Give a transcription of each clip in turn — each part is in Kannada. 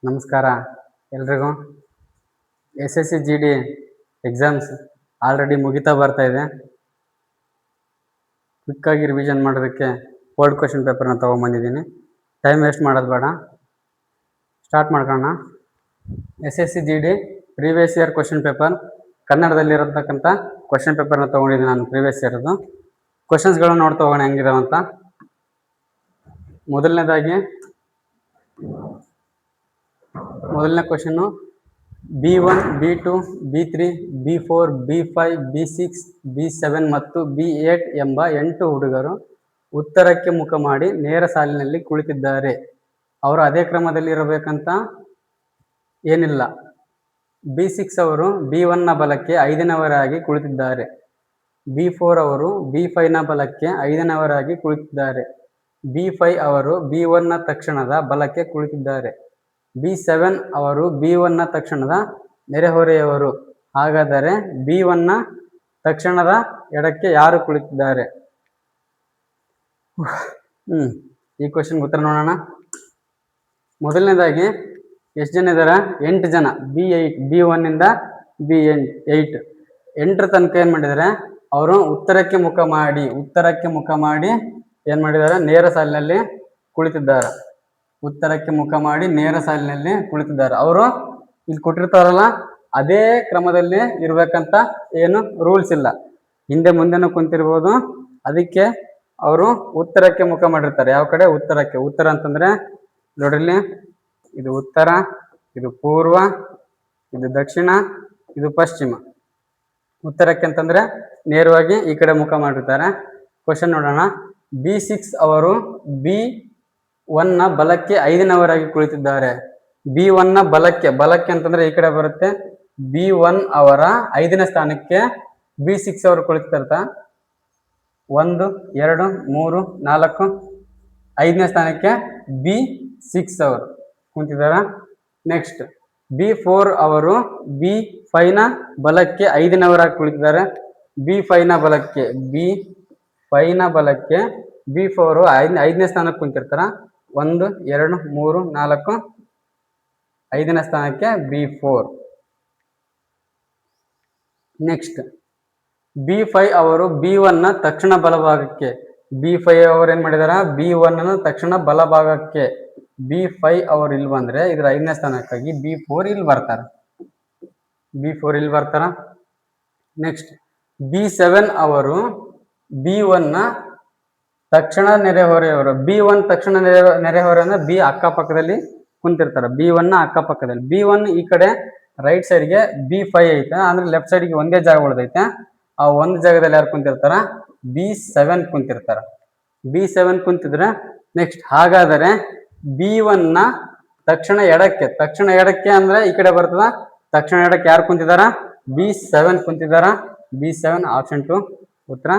ನಮಸ್ಕಾರ ಎಲ್ರಿಗೂ. SSC GD ಎಕ್ಸಾಮ್ಸ್ ಆಲ್ರೆಡಿ ಮುಗಿತಾ ಬರ್ತಾ ಇದೆ. ಕ್ವಿಕ್ಕಾಗಿ ರಿವಿಷನ್ ಮಾಡೋದಕ್ಕೆ ಓಲ್ಡ್ ಕ್ವೆಶನ್ ಪೇಪರ್ನ ತೊಗೊಂಬಂದಿದ್ದೀನಿ. ಟೈಮ್ ವೇಸ್ಟ್ ಮಾಡೋದು ಬೇಡ, ಸ್ಟಾರ್ಟ್ ಮಾಡ್ಕೊಳ್ಳೋಣ. SSC GD previous year question paper ಕನ್ನಡದಲ್ಲಿರತಕ್ಕಂಥ ಕ್ವೆಶನ್ ಪೇಪರ್ನ ತೊಗೊಂಡಿದ್ದೀನಿ ನಾನು. ಪ್ರೀವಿಯಸ್ ಇಯರ್ದು ಕ್ವೆಶನ್ಸ್ಗಳನ್ನ ನೋಡ್ತಾ ಹೋಗೋಣ ಹೆಂಗಿದಾವಂತ. ಮೊದಲನೇ question B1, B2, B3, B4, B5, B6, B7 ಮತ್ತು B8 ಎಂಬ 8 ಹುಡುಗರು ಉತ್ತರಕ್ಕೆ ಮುಖ ಮಾಡಿ ನೇರ ಸಾಲಿನಲ್ಲಿ ಕುಳಿತಿದ್ದಾರೆ. ಅವರು ಅದೇ ಕ್ರಮದಲ್ಲಿ ಇರಬೇಕಂತ ಏನಿಲ್ಲ. B6 ಅವರು B1ನ ಬಲಕ್ಕೆ 5ನೇವರಾಗಿ ಕುಳಿತಿದ್ದಾರೆ. B4 ಅವರು B5ನ ಬಲಕ್ಕೆ 5ನೇವರಾಗಿ ಕುಳಿತಿದ್ದಾರೆ. B5 ಅವರು B1ನ ತಕ್ಷಣದ ಬಲಕ್ಕೆ ಕುಳಿತಿದ್ದಾರೆ. B7 ಅವರು B1ನ ತಕ್ಷಣದ ನೆರೆಹೊರೆಯವರು. ಹಾಗಾದರೆ B1ನ ತಕ್ಷಣದ ಎಡಕ್ಕೆ ಯಾರು ಕುಳಿತಿದ್ದಾರೆ? ಈ ಕ್ವೆಶನ್ಗೆ ಉತ್ತರ ನೋಡೋಣ. ಮೊದಲನೇದಾಗಿ ಎಷ್ಟು ಜನ ಇದ್ದಾರೆ? 8 ಜನ. B8 B1ಇಂದ B8 8ರ ತನಕ ಏನು ಮಾಡಿದ್ದಾರೆ? ಅವರು ಉತ್ತರಕ್ಕೆ ಮುಖ ಮಾಡಿ ಏನು ಮಾಡಿದ್ದಾರೆ? ನೇರ ಸಾಲಿನಲ್ಲಿ ಕುಳಿತಿದ್ದಾರೆ. ಉತ್ತರಕ್ಕೆ ಮುಖ ಮಾಡಿ ನೇರ ಸಾಲಿನಲ್ಲಿ ಕುಳಿತಿದ್ದಾರೆ. ಅವರು ಇಲ್ಲಿ ಕೊಟ್ಟಿರ್ತಾರಲ್ಲ, ಅದೇ ಕ್ರಮದಲ್ಲಿ ಇರ್ಬೇಕಂತ ಏನು ರೂಲ್ಸ್ ಇಲ್ಲ. ಹಿಂದೆ ಮುಂದೆನೂ ಕುಂತಿರ್ಬೋದು. ಅದಕ್ಕೆ ಅವರು ಉತ್ತರಕ್ಕೆ ಮುಖ ಮಾಡಿರ್ತಾರೆ. ಯಾವ ಕಡೆ? ಉತ್ತರಕ್ಕೆ. ಉತ್ತರ ಅಂತಂದ್ರೆ ನೋಡ್ರಿ, ಇದು ಉತ್ತರ, ಇದು ಪೂರ್ವ, ಇದು ದಕ್ಷಿಣ, ಇದು ಪಶ್ಚಿಮ. ಉತ್ತರಕ್ಕೆ ಅಂತಂದ್ರೆ ನೇರವಾಗಿ ಈ ಕಡೆ ಮುಖ ಮಾಡಿರ್ತಾರೆ. ಕ್ವಶನ್ ನೋಡೋಣ. B6 ಅವರು B1ನ ಬಲಕ್ಕೆ 5ನೇವರಾಗಿ ಕುಳಿತಿದ್ದಾರೆ. B1ನ ಬಲಕ್ಕೆ ಅಂತಂದ್ರೆ ಈ ಕಡೆ ಬರುತ್ತೆ. B1 ಅವರ 5ನೇ ಸ್ಥಾನಕ್ಕೆ B6 ಅವರು ಕುಳಿತಿರ್ತ. 1 2 3 4 5ನೇ ಸ್ಥಾನಕ್ಕೆ B6 ಅವರು ಕುಂತಿದ್ದಾರೆ. ನೆಕ್ಸ್ಟ್ B4 ಅವರು B5ನ ಬಲಕ್ಕೆ 5ನೇವರಾಗಿ ಕುಳಿತಿದ್ದಾರೆ. B5ನ ಬಲಕ್ಕೆ B4 5ನೇ ಸ್ಥಾನಕ್ಕೆ ಕುಂತಿರ್ತಾರ. 1 2 3 4 5ನೇ ಸ್ಥಾನಕ್ಕೆ B4. ನೆಕ್ಸ್ಟ್ B5 ಅವರು B1ನ ತಕ್ಷಣ ಬಲಭಾಗಕ್ಕೆ. B5 ಅವರು ಏನ್ ಮಾಡಿದಾರ? B1ನ ತಕ್ಷಣ ಬಲಭಾಗಕ್ಕೆ. B5 ಅವರು ಇಲ್ಲಿ ಬಂದ್ರೆ ಇದ್ರ 5ನೇ ಸ್ಥಾನಕ್ಕಾಗಿ B4 ಇಲ್ಲಿ ಬರ್ತಾರ. ನೆಕ್ಸ್ಟ್ B7 ಅವರು B1ನ ತಕ್ಷಣ ನೆರೆಹೊರೆಯವರು. B1 ತಕ್ಷಣ ನೆರೆಹೊರೆ ಅಂದ್ರೆ B ಅಕ್ಕಪಕ್ಕದಲ್ಲಿ ಕುಂತಿರ್ತಾರ. B1ನ ಅಕ್ಕಪಕ್ಕದಲ್ಲಿ. B1 ಈ ಕಡೆ ರೈಟ್ ಸೈಡ್ಗೆ B5 ಐತೆ, ಅಂದ್ರೆ ಲೆಫ್ಟ್ ಸೈಡ್ಗೆ ಒಂದೇ ಜಾಗ ಉಳಿದೈತೆ. ಆ ಒಂದು ಜಾಗದಲ್ಲಿ ಯಾರು ಕುಂತಿರ್ತಾರ? B7 ಕುಂತಿರ್ತಾರ. B7 ಕುಂತಿದ್ರೆ ನೆಕ್ಸ್ಟ್ ಹಾಗಾದರೆ B1ನ ತಕ್ಷಣ ಎಡಕ್ಕೆ ಅಂದ್ರೆ ಈ ಕಡೆ ಬರ್ತದ. ತಕ್ಷಣ ಎಡಕ್ಕೆ ಯಾರು ಕುಂತಿದಾರ? B7 ಕುಂತಿದಾರ. B7 ಆಪ್ಷನ್ 2 ಉತ್ತರ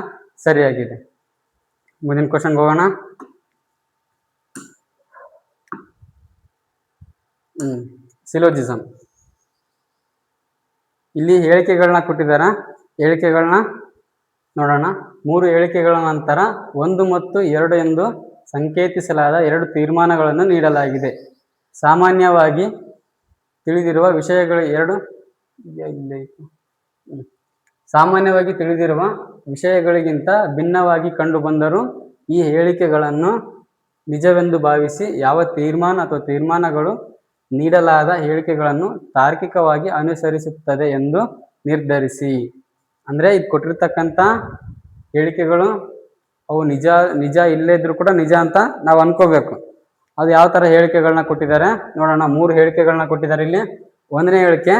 ಸರಿಯಾಗಿದೆ. ಮುಂದಿನ ಕ್ವಶನ್ಗೆ ಹೋಗೋಣ. ಸಿಲೋಜಿಸಮ್. ಇಲ್ಲಿ ಹೇಳಿಕೆಗಳನ್ನ ಕೊಟ್ಟಿದ್ದಾರ. ಹೇಳಿಕೆಗಳನ್ನ ನೋಡೋಣ. 3 ಹೇಳಿಕೆಗಳ ನಂತರ 1 ಮತ್ತು 2 ಎಂದು ಸಂಕೇತಿಸಲಾದ 2 ತೀರ್ಮಾನಗಳನ್ನು ನೀಡಲಾಗಿದೆ. ಸಾಮಾನ್ಯವಾಗಿ ತಿಳಿದಿರುವ ವಿಷಯಗಳಿಗಿಂತ ಭಿನ್ನವಾಗಿ ಕಂಡು ಬಂದರೂ ಈ ಹೇಳಿಕೆಗಳನ್ನು ನಿಜವೆಂದು ಭಾವಿಸಿ ಯಾವ ತೀರ್ಮಾನ ಅಥವಾ ತೀರ್ಮಾನಗಳು ನೀಡಲಾದ ಹೇಳಿಕೆಗಳನ್ನು ತಾರ್ಕಿಕವಾಗಿ ಅನುಸರಿಸುತ್ತದೆ ಎಂದು ನಿರ್ಧರಿಸಿ. ಅಂದ್ರೆ ಇದು ಕೊಟ್ಟಿರ್ತಕ್ಕಂಥ ಹೇಳಿಕೆಗಳು ಅವು ನಿಜ ಇಲ್ಲೇ ಇದ್ರೂ ಕೂಡ ನಿಜ ಅಂತ ನಾವು ಅನ್ಕೋಬೇಕು. ಅದು ಯಾವ ತರ ಹೇಳಿಕೆಗಳನ್ನ ಕೊಟ್ಟಿದ್ದಾರೆ ನೋಡೋಣ. 3 ಹೇಳಿಕೆಗಳನ್ನ ಕೊಟ್ಟಿದ್ದಾರೆ ಇಲ್ಲಿ. 1ನೇ ಹೇಳಿಕೆ,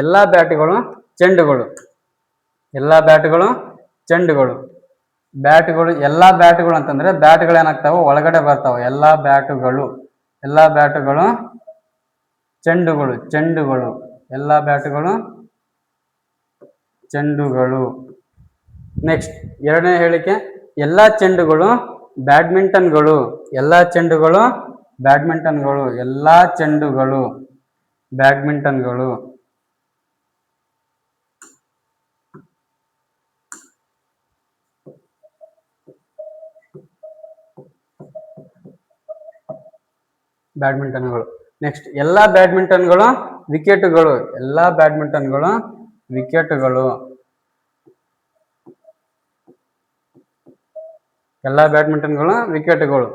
ಎಲ್ಲಾ ಬ್ಯಾಟುಗಳು ಚೆಂಡುಗಳು. ಎಲ್ಲಾ ಬ್ಯಾಟುಗಳು ಅಂತಂದ್ರೆ ಬ್ಯಾಟ್ಗಳು ಏನಾಗ್ತಾವ? ಒಳಗಡೆ ಬರ್ತಾವ. ಎಲ್ಲಾ ಬ್ಯಾಟುಗಳು ಚೆಂಡುಗಳು. ಎಲ್ಲಾ ಬ್ಯಾಟುಗಳು ಚೆಂಡುಗಳು. ನೆಕ್ಸ್ಟ್ 2ನೇ ಹೇಳಿಕೆ, ಎಲ್ಲಾ ಚೆಂಡುಗಳು ಬ್ಯಾಡ್ಮಿಂಟನ್ಗಳು. ನೆಕ್ಸ್ಟ್ ಎಲ್ಲಾ ಬ್ಯಾಡ್ಮಿಂಟನ್ಗಳು ವಿಕೆಟ್ಗಳು, ಎಲ್ಲಾ ಬ್ಯಾಡ್ಮಿಂಟನ್ಗಳು ವಿಕೆಟ್ಗಳು, ಎಲ್ಲಾ ಬ್ಯಾಡ್ಮಿಂಟನ್ಗಳು ವಿಕೆಟ್ಗಳು.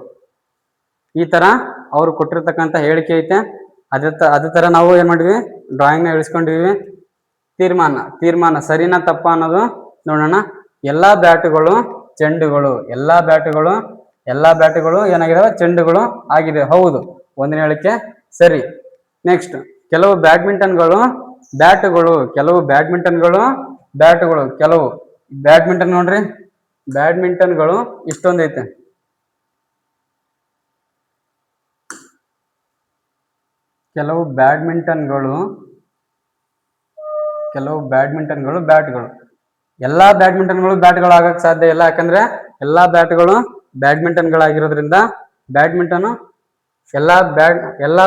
ಈ ತರ ಅವ್ರು ಕೊಟ್ಟಿರ್ತಕ್ಕಂಥ ಹೇಳಿಕೆ ಐತೆ. ಅದೇ ತರ ನಾವು ಏನ್ ಮಾಡಿದ್ವಿ, ಡ್ರಾಯಿಂಗ್ ನ ಇಳಿಸ್ಕೊಂಡಿವಿ. ತೀರ್ಮಾನ ಸರಿನಾ ತಪ್ಪ ಅನ್ನೋದು ನೋಡೋಣ. ಎಲ್ಲಾ ಬ್ಯಾಟುಗಳು ಚೆಂಡುಗಳು, ಎಲ್ಲಾ ಬ್ಯಾಟುಗಳು ಏನಾಗಿದಾವೆ, ಚೆಂಡುಗಳು ಆಗಿದೆ. ಹೌದು, ಒಂದನೇ ಹೇಳಿಕೆ ಸರಿ. ನೆಕ್ಸ್ಟ್ ಕೆಲವು ಬ್ಯಾಡ್ಮಿಂಟನ್ಗಳು ಬ್ಯಾಟುಗಳು, ಕೆಲವು ಬ್ಯಾಡ್ಮಿಂಟನ್ ನೋಡ್ರಿ, ಬ್ಯಾಡ್ಮಿಂಟನ್ಗಳು ಇಷ್ಟೊಂದೈತೆ. ಕೆಲವು ಬ್ಯಾಡ್ಮಿಂಟನ್ಗಳು ಬ್ಯಾಟ್ಗಳು. ಎಲ್ಲಾ ಬ್ಯಾಡ್ಮಿಂಟನ್ಗಳು ಬ್ಯಾಟ್ಗಳು ಆಗಕ್ ಸಾಧ್ಯ ಇಲ್ಲ, ಯಾಕಂದ್ರೆ ಎಲ್ಲಾ ಬ್ಯಾಟ್ಗಳು ಬ್ಯಾಡ್ಮಿಂಟನ್ಗಳಾಗಿರೋದ್ರಿಂದ ಬ್ಯಾಡ್ಮಿಂಟನ್ ಎಲ್ಲಾ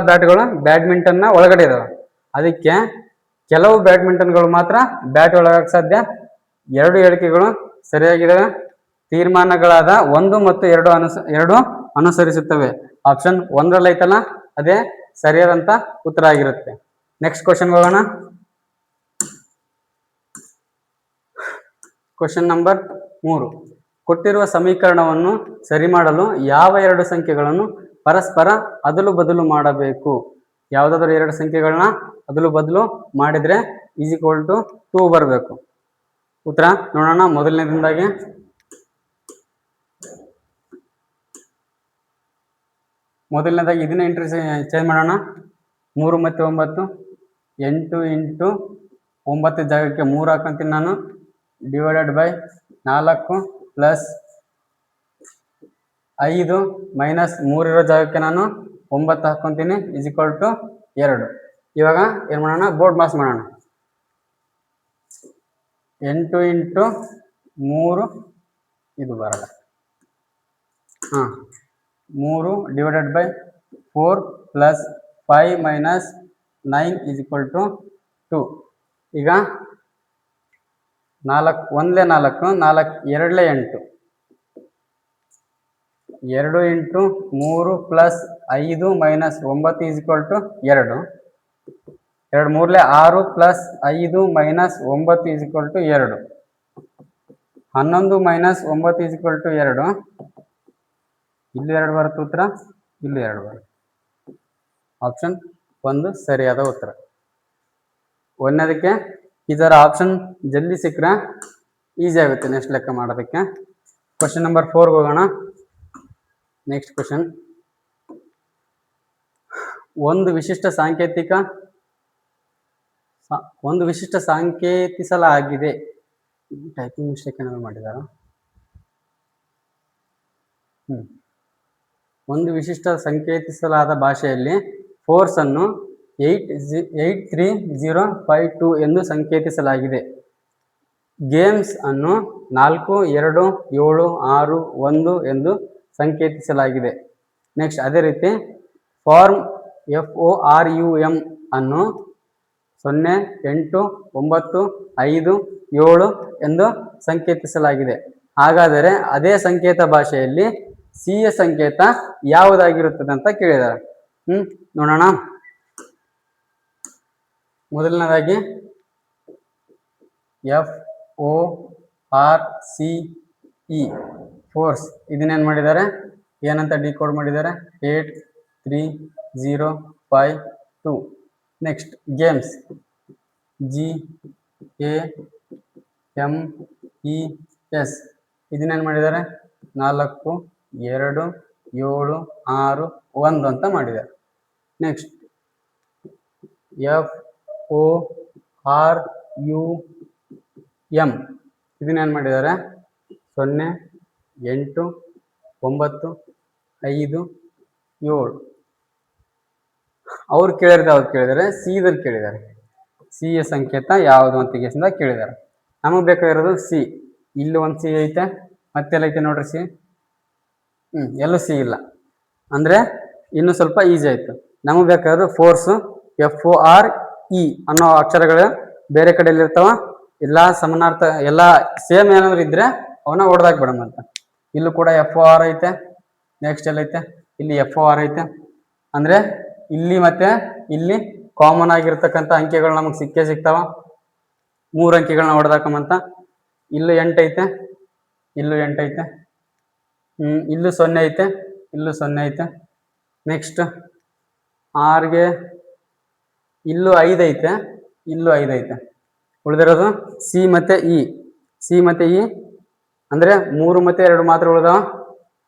ಬ್ಯಾಟ್ಗಳು ಬ್ಯಾಡ್ಮಿಂಟನ್ ನ ಒಳಗಡೆ ಇದಾವೆ. ಅದಕ್ಕೆ ಕೆಲವು ಬ್ಯಾಡ್ಮಿಂಟನ್ಗಳು ಮಾತ್ರ ಬ್ಯಾಟ್ ಒಳಗಕ್ಕೆ ಸಾಧ್ಯ. ಎರಡು ಹೇಳಿಕೆಗಳು ಸರಿಯಾಗಿದ್ದಾವೆ. ತೀರ್ಮಾನಗಳಾದ 1 ಮತ್ತು 2 ಅನುಸರಿಸುತ್ತವೆ. ಆಪ್ಷನ್ 1ರಲ್ಲಿ ಐತಲ್ಲ, ಅದೇ ಸರಿಯಾದಂತ ಉತ್ತರ ಆಗಿರುತ್ತೆ. ನೆಕ್ಸ್ಟ್ ಕ್ವಶನ್ ಹೋಗೋಣ. Question number 3. ಕೊಟ್ಟಿರುವ ಸಮೀಕರಣವನ್ನು ಸರಿ ಮಾಡಲು ಯಾವ 2 ಸಂಖ್ಯೆಗಳನ್ನು ಪರಸ್ಪರ ಅದಲು ಬದಲು ಮಾಡಬೇಕು? ಯಾವ್ದಾದ್ರು 2 ಸಂಖ್ಯೆಗಳನ್ನ ಅದಲು ಬದಲು ಮಾಡಿದ್ರೆ = 2 ಬರಬೇಕು. ಉತ್ತರ ನೋಡೋಣ. ಮೊದಲನೇದಾಗಿ ಇದನ್ನ ಚೇಂಜ್ ಮಾಡೋಣ. 3 ಮತ್ತು 9, 8 ಇಂಟು 9 ಜಾಗಕ್ಕೆ 3 ಹಾಕೊಂತೀನಿ ನಾನು, ಡಿವೈಡೆಡ್ ಬೈ 4 ಪ್ಲಸ್ 5 ಮೈನಸ್ 3 ಇರೋ ಜಾಗಕ್ಕೆ ನಾನು 9 ಹಾಕೊಂತೀನಿ = 2. ಇವಾಗ ಏನ್ ಮಾಡೋಣ, ಬೋರ್ಡ್ ಮಾಸ್ ಮಾಡೋಣ. 8 ಇಂಟು 3 ಇದು ಬರಲ್ಲ, 3 ಡಿವೈಡೆಡ್ ಬೈ 4 ಪ್ಲಸ್ 5 ಮೈನಸ್ 9 = 2. ಈಗ 4 1 4 4 2 8, 2 into 3 plus 5 minus 9 = 2. 2 3 6 plus 5 minus 9 = 2. 11 minus 9 = 2. ಇಲ್ಲಿ 2 ಬರುತ್ತೆ ಉತ್ತರ, ಇಲ್ಲಿ 2 ಬರುತ್ತೆ. ಆಪ್ಷನ್ 1 ಸರಿಯಾದ ಉತ್ತರ. ಒಂದನೇದಕ್ಕೆ ಇದರ ಆಪ್ಷನ್ ಜಲ್ದಿ ಸಿಕ್ಕರೆ ಈಸಿ ಆಗುತ್ತೆ ನೆಕ್ಸ್ಟ್ ಲೆಕ್ಕ ಮಾಡೋದಕ್ಕೆ. ಕ್ವಶನ್ ನಂಬರ್ 4 ಹೋಗೋಣ. Next question. ಒಂದು ವಿಶಿಷ್ಟ ಸಾಂಕೇತಿಸಲಾಗಿದೆ. ಟೈಪಿಂಗ್ ಮಿಸ್ಟೇಕ್ ಏನಾದ್ರು ಮಾಡಿದಾರ? ಒಂದು ವಿಶಿಷ್ಟ ಸಂಕೇತಿಸಲಾದ ಭಾಷೆಯಲ್ಲಿ ಫೋರ್ಸ್ ಅನ್ನು 83052 ಎಂದು ಸಂಕೇತಿಸಲಾಗಿದೆ. ಗೇಮ್ಸ್ ಅನ್ನು 4 2 7 6 1 ಎಂದು ಸಂಕೇತಿಸಲಾಗಿದೆ. ನೆಕ್ಸ್ಟ್ ಅದೇ ರೀತಿ ಫಾರ್ಮ್ FORUM ಅನ್ನು 0 8 9 5 7 ಎಂದು ಸಂಕೇತಿಸಲಾಗಿದೆ. ಹಾಗಾದರೆ ಅದೇ ಸಂಕೇತ ಭಾಷೆಯಲ್ಲಿ C ಯ ಸಂಕೇತ ಯಾವುದಾಗಿರುತ್ತದೆ ಅಂತ ಕೇಳಿದ್ದಾರೆ. ನೋಡೋಣ. ಮೊದಲನೇದಾಗಿ FORCE ಫೋರ್ಸ್, ಇದನ್ನೇನು ಮಾಡಿದ್ದಾರೆ, ಏನಂತ ಡಿಕೋಡ್ ಮಾಡಿದ್ದಾರೆ, 83052. ನೆಕ್ಸ್ಟ್ ಗೇಮ್ಸ್ GAMES, ಇದನ್ನೇನು ಮಾಡಿದ್ದಾರೆ, 4 2 7 6 1 ಅಂತ ಮಾಡಿದ್ದಾರೆ. ನೆಕ್ಸ್ಟ್ FORUM, ಇದನ್ನೇನು ಮಾಡಿದ್ದಾರೆ, 0 8 9 5 7. ಅವ್ರು ಕೇಳಿದ್ದಾರೆ ಸಿ ದಲ್ಲಿ ಕೇಳಿದ್ದಾರೆ. ಸಿ ಯ ಸಂಕೇತ ಯಾವುದು ಅಂತ ಕೇಳಿದ್ದಾರೆ. ನಮಗೆ ಬೇಕಾಗಿರೋದು ಸಿ. ಇಲ್ಲಿ ಒಂದು ಸಿ ಐತೆ, ಮತ್ತೆಲ್ಲ ಐತೆ ನೋಡ್ರಿ ಸಿ. ಎಲ್ಲೂ ಸಿ ಇಲ್ಲ ಅಂದ್ರೆ ಇನ್ನು ಸ್ವಲ್ಪ ಈಸಿ ಆಯ್ತು. ನಮಗೆ ಬೇಕಾಗಿರೋದು ಫೋರ್ಸ್, FORE ಅನ್ನೋ ಅಕ್ಷರಗಳು ಬೇರೆ ಕಡೆಯಲ್ಲಿ ಇರ್ತಾವ. ಎಲ್ಲಾ ಸಮಾನಾರ್ಥ, ಎಲ್ಲಾ ಸೇಮ್ ಏನಾದ್ರು ಇದ್ರೆ ಅವನ್ನ ಹೊಡೆದಾಕ್ಬಿಡಮ್ ಅಂತ. ಇಲ್ಲೂ ಕೂಡ FOR ಐತೆ. ನೆಕ್ಸ್ಟ್ ಎಲ್ಲ ಐತೆ, ಇಲ್ಲಿ FOR ಐತೆ. ಅಂದ್ರೆ ಇಲ್ಲಿ ಮತ್ತೆ ಇಲ್ಲಿ ಕಾಮನ್ ಆಗಿರ್ತಕ್ಕಂಥ ಅಂಕೆಗಳು ನಮಗೆ ಸಿಕ್ಕೇ ಸಿಗ್ತಾವ. 3 ಅಂಕೆಗಳನ್ನ ಹೊಡೆದಾಕಂತ. ಇಲ್ಲೂ 8 ಐತೆ, ಇಲ್ಲೂ 8 ಐತೆ, ಇಲ್ಲೂ 0 ಐತೆ, ಇಲ್ಲೂ 0 ಐತೆ. ನೆಕ್ಸ್ಟ್ ಆರ್ಗೆ ಇಲ್ಲೂ 5 ಐತೆ, ಇಲ್ಲೂ 5 ಐತೆ. ಉಳಿದಿರೋದು ಸಿ ಮತ್ತೆ ಇ. ಸಿ ಮತ್ತೆ ಇ ಅಂದ್ರೆ 3 ಮತ್ತೆ 2 ಮಾತ್ರ ಉಳಿದಾವ.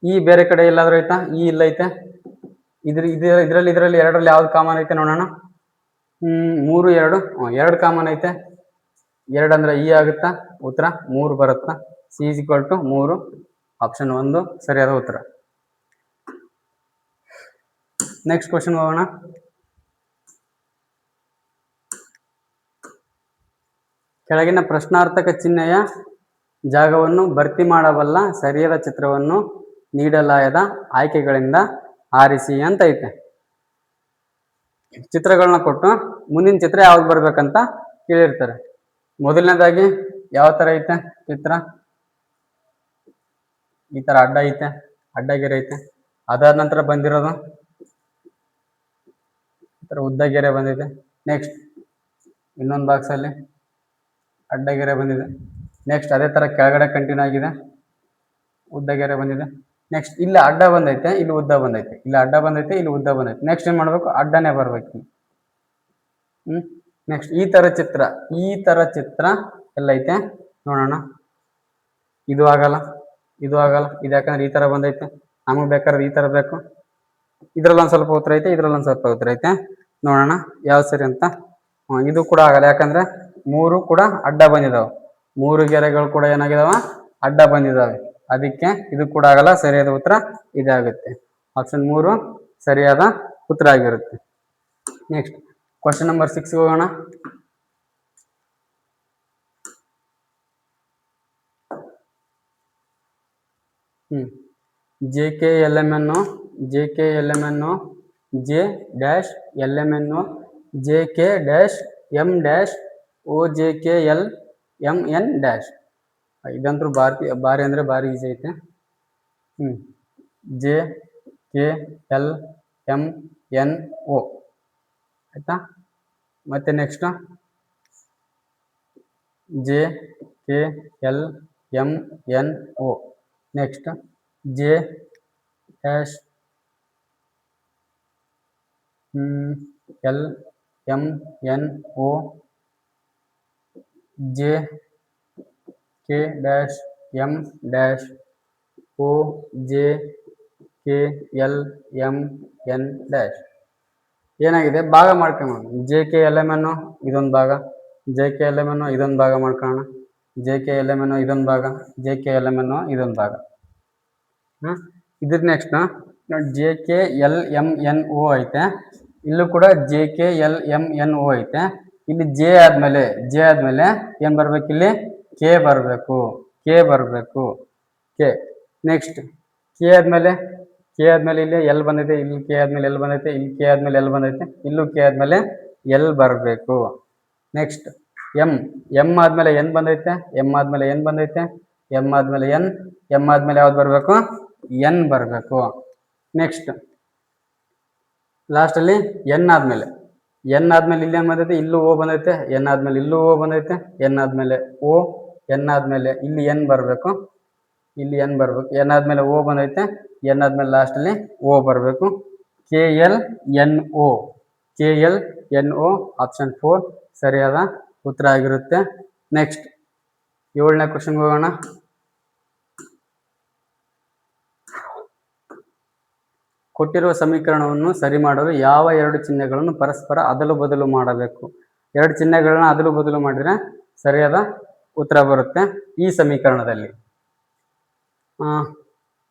ಈ ಬೇರೆ ಕಡೆ ಎಲ್ಲಾದ್ರೂ ಐತಾ? ಈ ಇಲ್ಲ ಐತೆ. ಇದರಲ್ಲಿ 2ರಲ್ಲಿ ಯಾವ್ದು ಕಾಮನ್ ಐತೆ ನೋಡೋಣ. 3 2 2 ಕಾಮನ್ ಐತೆ. 2 ಅಂದ್ರೆ ಇ ಆಗುತ್ತಾ? ಉತ್ತರ 3 ಬರುತ್ತಾ? C is equal to 3. Option 1 ಸರಿಯಾದ ಉತ್ತರ. ನೆಕ್ಸ್ಟ್ ಕ್ವಶನ್ ಹೋಗೋಣ. ಕೆಳಗಿನ ಪ್ರಶ್ನಾರ್ಥಕ ಚಿಹ್ನೆಯ ಜಾಗವನ್ನು ಭರ್ತಿ ಮಾಡಬಲ್ಲ ಸರಿಯಾದ ಚಿತ್ರವನ್ನು ನೀಡಲಾದ ಆಯ್ಕೆಗಳಿಂದ ಆರಿಸಿ ಅಂತ ಐತೆ. ಚಿತ್ರಗಳನ್ನ ಕೊಟ್ಟು ಮುಂದಿನ ಚಿತ್ರ ಯಾವ್ದು ಬರ್ಬೇಕಂತ ಕೇಳಿರ್ತಾರೆ. ಮೊದಲನೇದಾಗಿ ಯಾವ ತರ ಐತೆ ಚಿತ್ರ? ಈ ತರ ಅಡ್ಡ ಐತೆ, ಅಡ್ಡಗೆರೆ ಐತೆ. ಅದಾದ ನಂತರ ಬಂದಿರೋದು ಈ ತರ ಉದ್ದಗೆರೆ ಬಂದಿದೆ. ನೆಕ್ಸ್ಟ್ ಇನ್ನೊಂದು ಬಾಕ್ಸ್ ಅಲ್ಲಿ ಅಡ್ಡಗೆರೆ ಬಂದಿದೆ. ನೆಕ್ಸ್ಟ್ ಅದೇ ತರ ಕೆಳಗಡೆ ಕಂಟಿನ್ಯೂ ಆಗಿದೆ, ಉದ್ದಗೆರೆ ಬಂದಿದೆ. ನೆಕ್ಸ್ಟ್ ಇಲ್ಲಿ ಅಡ್ಡ ಬಂದೈತೆ, ಇಲ್ಲಿ ಉದ್ದ ಬಂದೈತೆ. ಇಲ್ಲಿ ಅಡ್ಡ ಬಂದೈತೆ, ಇಲ್ಲಿ ಉದ್ದ ಬಂದೈತೆ. ನೆಕ್ಸ್ಟ್ ಏನ್ ಮಾಡ್ಬೇಕು? ಅಡ್ಡನೇ ಬರ್ಬೇಕು. ನೆಕ್ಸ್ಟ್ ಈ ತರ ಚಿತ್ರ ಎಲ್ಲೈತೆ ನೋಡೋಣ. ಇದು ಆಗಲ್ಲ, ಇದು ಆಗಲ್ಲ. ಇದು ಯಾಕಂದ್ರೆ ಈ ತರ ಬಂದೈತೆ. ನಮಗೆ ಬೇಕಾದ್ರೆ ಈ ತರ ಬೇಕು. ಇದ್ರಲ್ಲಿ ಒಂದ್ ಸ್ವಲ್ಪ ಉತ್ತರ ಐತೆ, ಇದ್ರಲ್ಲಿ ಒಂದ್ ಸ್ವಲ್ಪ ಉತ್ತರ ಐತೆ. ನೋಡೋಣ ಯಾವ ಸರಿ ಅಂತ. ಇದು ಕೂಡ ಆಗಲ್ಲ, ಯಾಕಂದ್ರೆ 3 ಕೂಡ ಅಡ್ಡ ಬಂದಿದಾವ. 3 ಗೆರೆಗಳು ಕೂಡ ಏನಾಗಿದಾವ? ಅಡ್ಡ ಬಂದಿದಾವೆ. ಅದಕ್ಕೆ ಇದು ಕೂಡ ಆಗಲ್ಲ. ಸರಿಯಾದ ಉತ್ತರ ಇದಾಗುತ್ತೆ. ಆಪ್ಷನ್ 3 ಸರಿಯಾದ ಉತ್ತರ ಆಗಿರುತ್ತೆ. ನೆಕ್ಸ್ಟ್ ಕ್ವಶನ್ ನಂಬರ್ 6 ಹೋಗೋಣ. JKLMN J dash LMN JK dash M dash OJKL MN dash. ಇದಂತೂ ಬಾರಿ ಅಂದ್ರೆ ಬಾರಿ ಈಸಿ ಐತೆ. JKLMNO ಆಯ್ತಾ. ಮತ್ತೆ next JKLMNO. Next J dash LMNO JK dash M dash OJKLMN dash. ಏನಾಗಿದೆ? ಭಾಗ ಮಾಡ್ಕೊಳ್ಳೋಣ. JKLMN ಇದೊಂದು ಭಾಗ, JKLMN ಇದೊಂದು ಭಾಗ ಮಾಡ್ಕೊಳ್ಳೋಣ. JKLMN ಇದೊಂದು ಭಾಗ, JKLMN ಇದೊಂದು ಭಾಗ. ಇದ್ರ ನೆಕ್ಸ್ಟ್ JKLMNO ಐತೆ. ಇಲ್ಲೂ ಕೂಡ JKLMNO ಐತೆ. ಇಲ್ಲಿ J ಆದ್ಮೇಲೆ ಏನ್ ಬರ್ಬೇಕು? ಇಲ್ಲಿ K ಬರ್ಬೇಕು, K. ನೆಕ್ಸ್ಟ್ K ಆದ್ಮೇಲೆ ಇಲ್ಲಿ L ಬಂದೈತೆ, ಇಲ್ಲಿ K ಆದ್ಮೇಲೆ L ಬಂದೈತೆ, ಇಲ್ಲಿ K ಆದ್ಮೇಲೆ L ಬಂದೈತೆ, ಇಲ್ಲೂ K ಆದ್ಮೇಲೆ L ಬರ್ಬೇಕು. ನೆಕ್ಸ್ಟ್ M ಆದ್ಮೇಲೆ N ಬಂದೈತೆ, M ಆದ್ಮೇಲೆ N ಬಂದೈತೆ, M ಆದ್ಮೇಲೆ N, M ಆದ್ಮೇಲೆ ಯಾವ್ದು ಬರ್ಬೇಕು? N ಬರ್ಬೇಕು. ನೆಕ್ಸ್ಟ್ ಲಾಸ್ಟ್ ಅಲ್ಲಿ N ಆದ್ಮೇಲೆ ಇಲ್ಲಿ ಏನ್ ಬಂದೈತೆ? ಇಲ್ಲೂ O ಬಂದೈತೆ. N ಆದ್ಮೇಲೆ ಇಲ್ಲೂ O ಬಂದೈತೆ, N ಆದ್ಮೇಲೆ O, N ಆದ್ಮೇಲೆ ಇಲ್ಲಿ N ಬರ್ಬೇಕು, ಇಲ್ಲಿ N ಬರ್ಬೇಕು. N ಆದ್ಮೇಲೆ O ಬಂದೈತೆ, N ಆದ್ಮೇಲೆ ಲಾಸ್ಟ್ ಅಲ್ಲಿ O ಬರ್ಬೇಕು. KLNO ಆಪ್ಷನ್ 4 ಸರಿಯಾದ ಉತ್ತರ ಆಗಿರುತ್ತೆ. ನೆಕ್ಸ್ಟ್ 7ನೇ ಕ್ವಶನ್ ಹೋಗೋಣ. ಕೊಟ್ಟಿರುವ ಸಮೀಕರಣವನ್ನು ಸರಿ ಮಾಡಲು ಯಾವ 2 ಚಿಹ್ನೆಗಳನ್ನು ಪರಸ್ಪರ ಅದಲು ಬದಲು ಮಾಡಬೇಕು? 2 ಚಿಹ್ನೆಗಳನ್ನ ಅದಲು ಬದಲು ಮಾಡಿದ್ರೆ ಸರಿಯಾದ ಉತ್ತರ ಬರುತ್ತೆ ಈ ಸಮೀಕರಣದಲ್ಲಿ.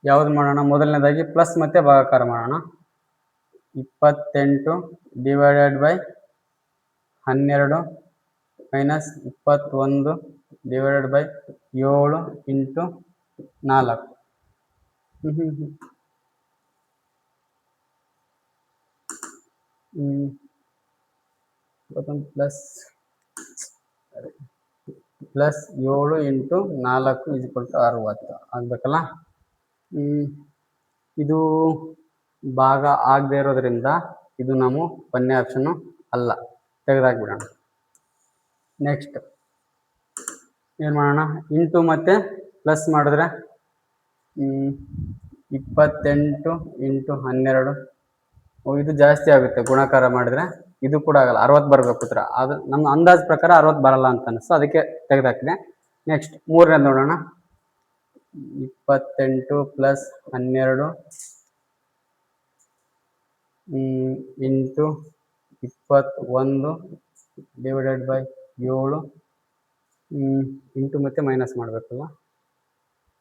ಯಾವ್ದು ಮಾಡೋಣ? ಮೊದಲನೇದಾಗಿ ಪ್ಲಸ್ ಮತ್ತೆ ಭಾಗಾಕಾರ ಮಾಡೋಣ. 28 divided by 12 minus 21 divided by 7 into 4. Plus 7 into 4 = 60 ಆಗ್ಬೇಕಲ್ಲ. ಇದು ಭಾಗ ಆಗದೆ ಇರೋದ್ರಿಂದ ಇದು ನಾವು ಕೊನೆ ಆಪ್ಷನ್ನು ಅಲ್ಲ, ತೆಗೆದಾಕ್ಬಿಡೋಣ. ನೆಕ್ಸ್ಟ್ ಏನು ಮಾಡೋಣ, ಇಂಟು ಮತ್ತು ಪ್ಲಸ್ ಮಾಡಿದ್ರೆ 28 ಇಂಟು 12, ಇದು ಜಾಸ್ತಿ ಆಗುತ್ತೆ. ಗುಣಾಕಾರ ಮಾಡಿದ್ರೆ ಇದು ಕೂಡ ಆಗಲ್ಲ, 60 ಬರಬೇಕು ಉತ್ತರ. ಅದು ನಮ್ಮ ಅಂದಾಜು ಪ್ರಕಾರ 60 ಬರಲ್ಲ ಅಂತ ಅನಿಸ್ತು, ಅದಕ್ಕೆ ತೆಗೆದಾಕಿದೆ. ನೆಕ್ಸ್ಟ್ ಮೂರನೇ ನೋಡೋಣ. 28 plus 12 into 21 divided by 7, into ಮತ್ತು ಮೈನಸ್ ಮಾಡಬೇಕಲ್ಲ,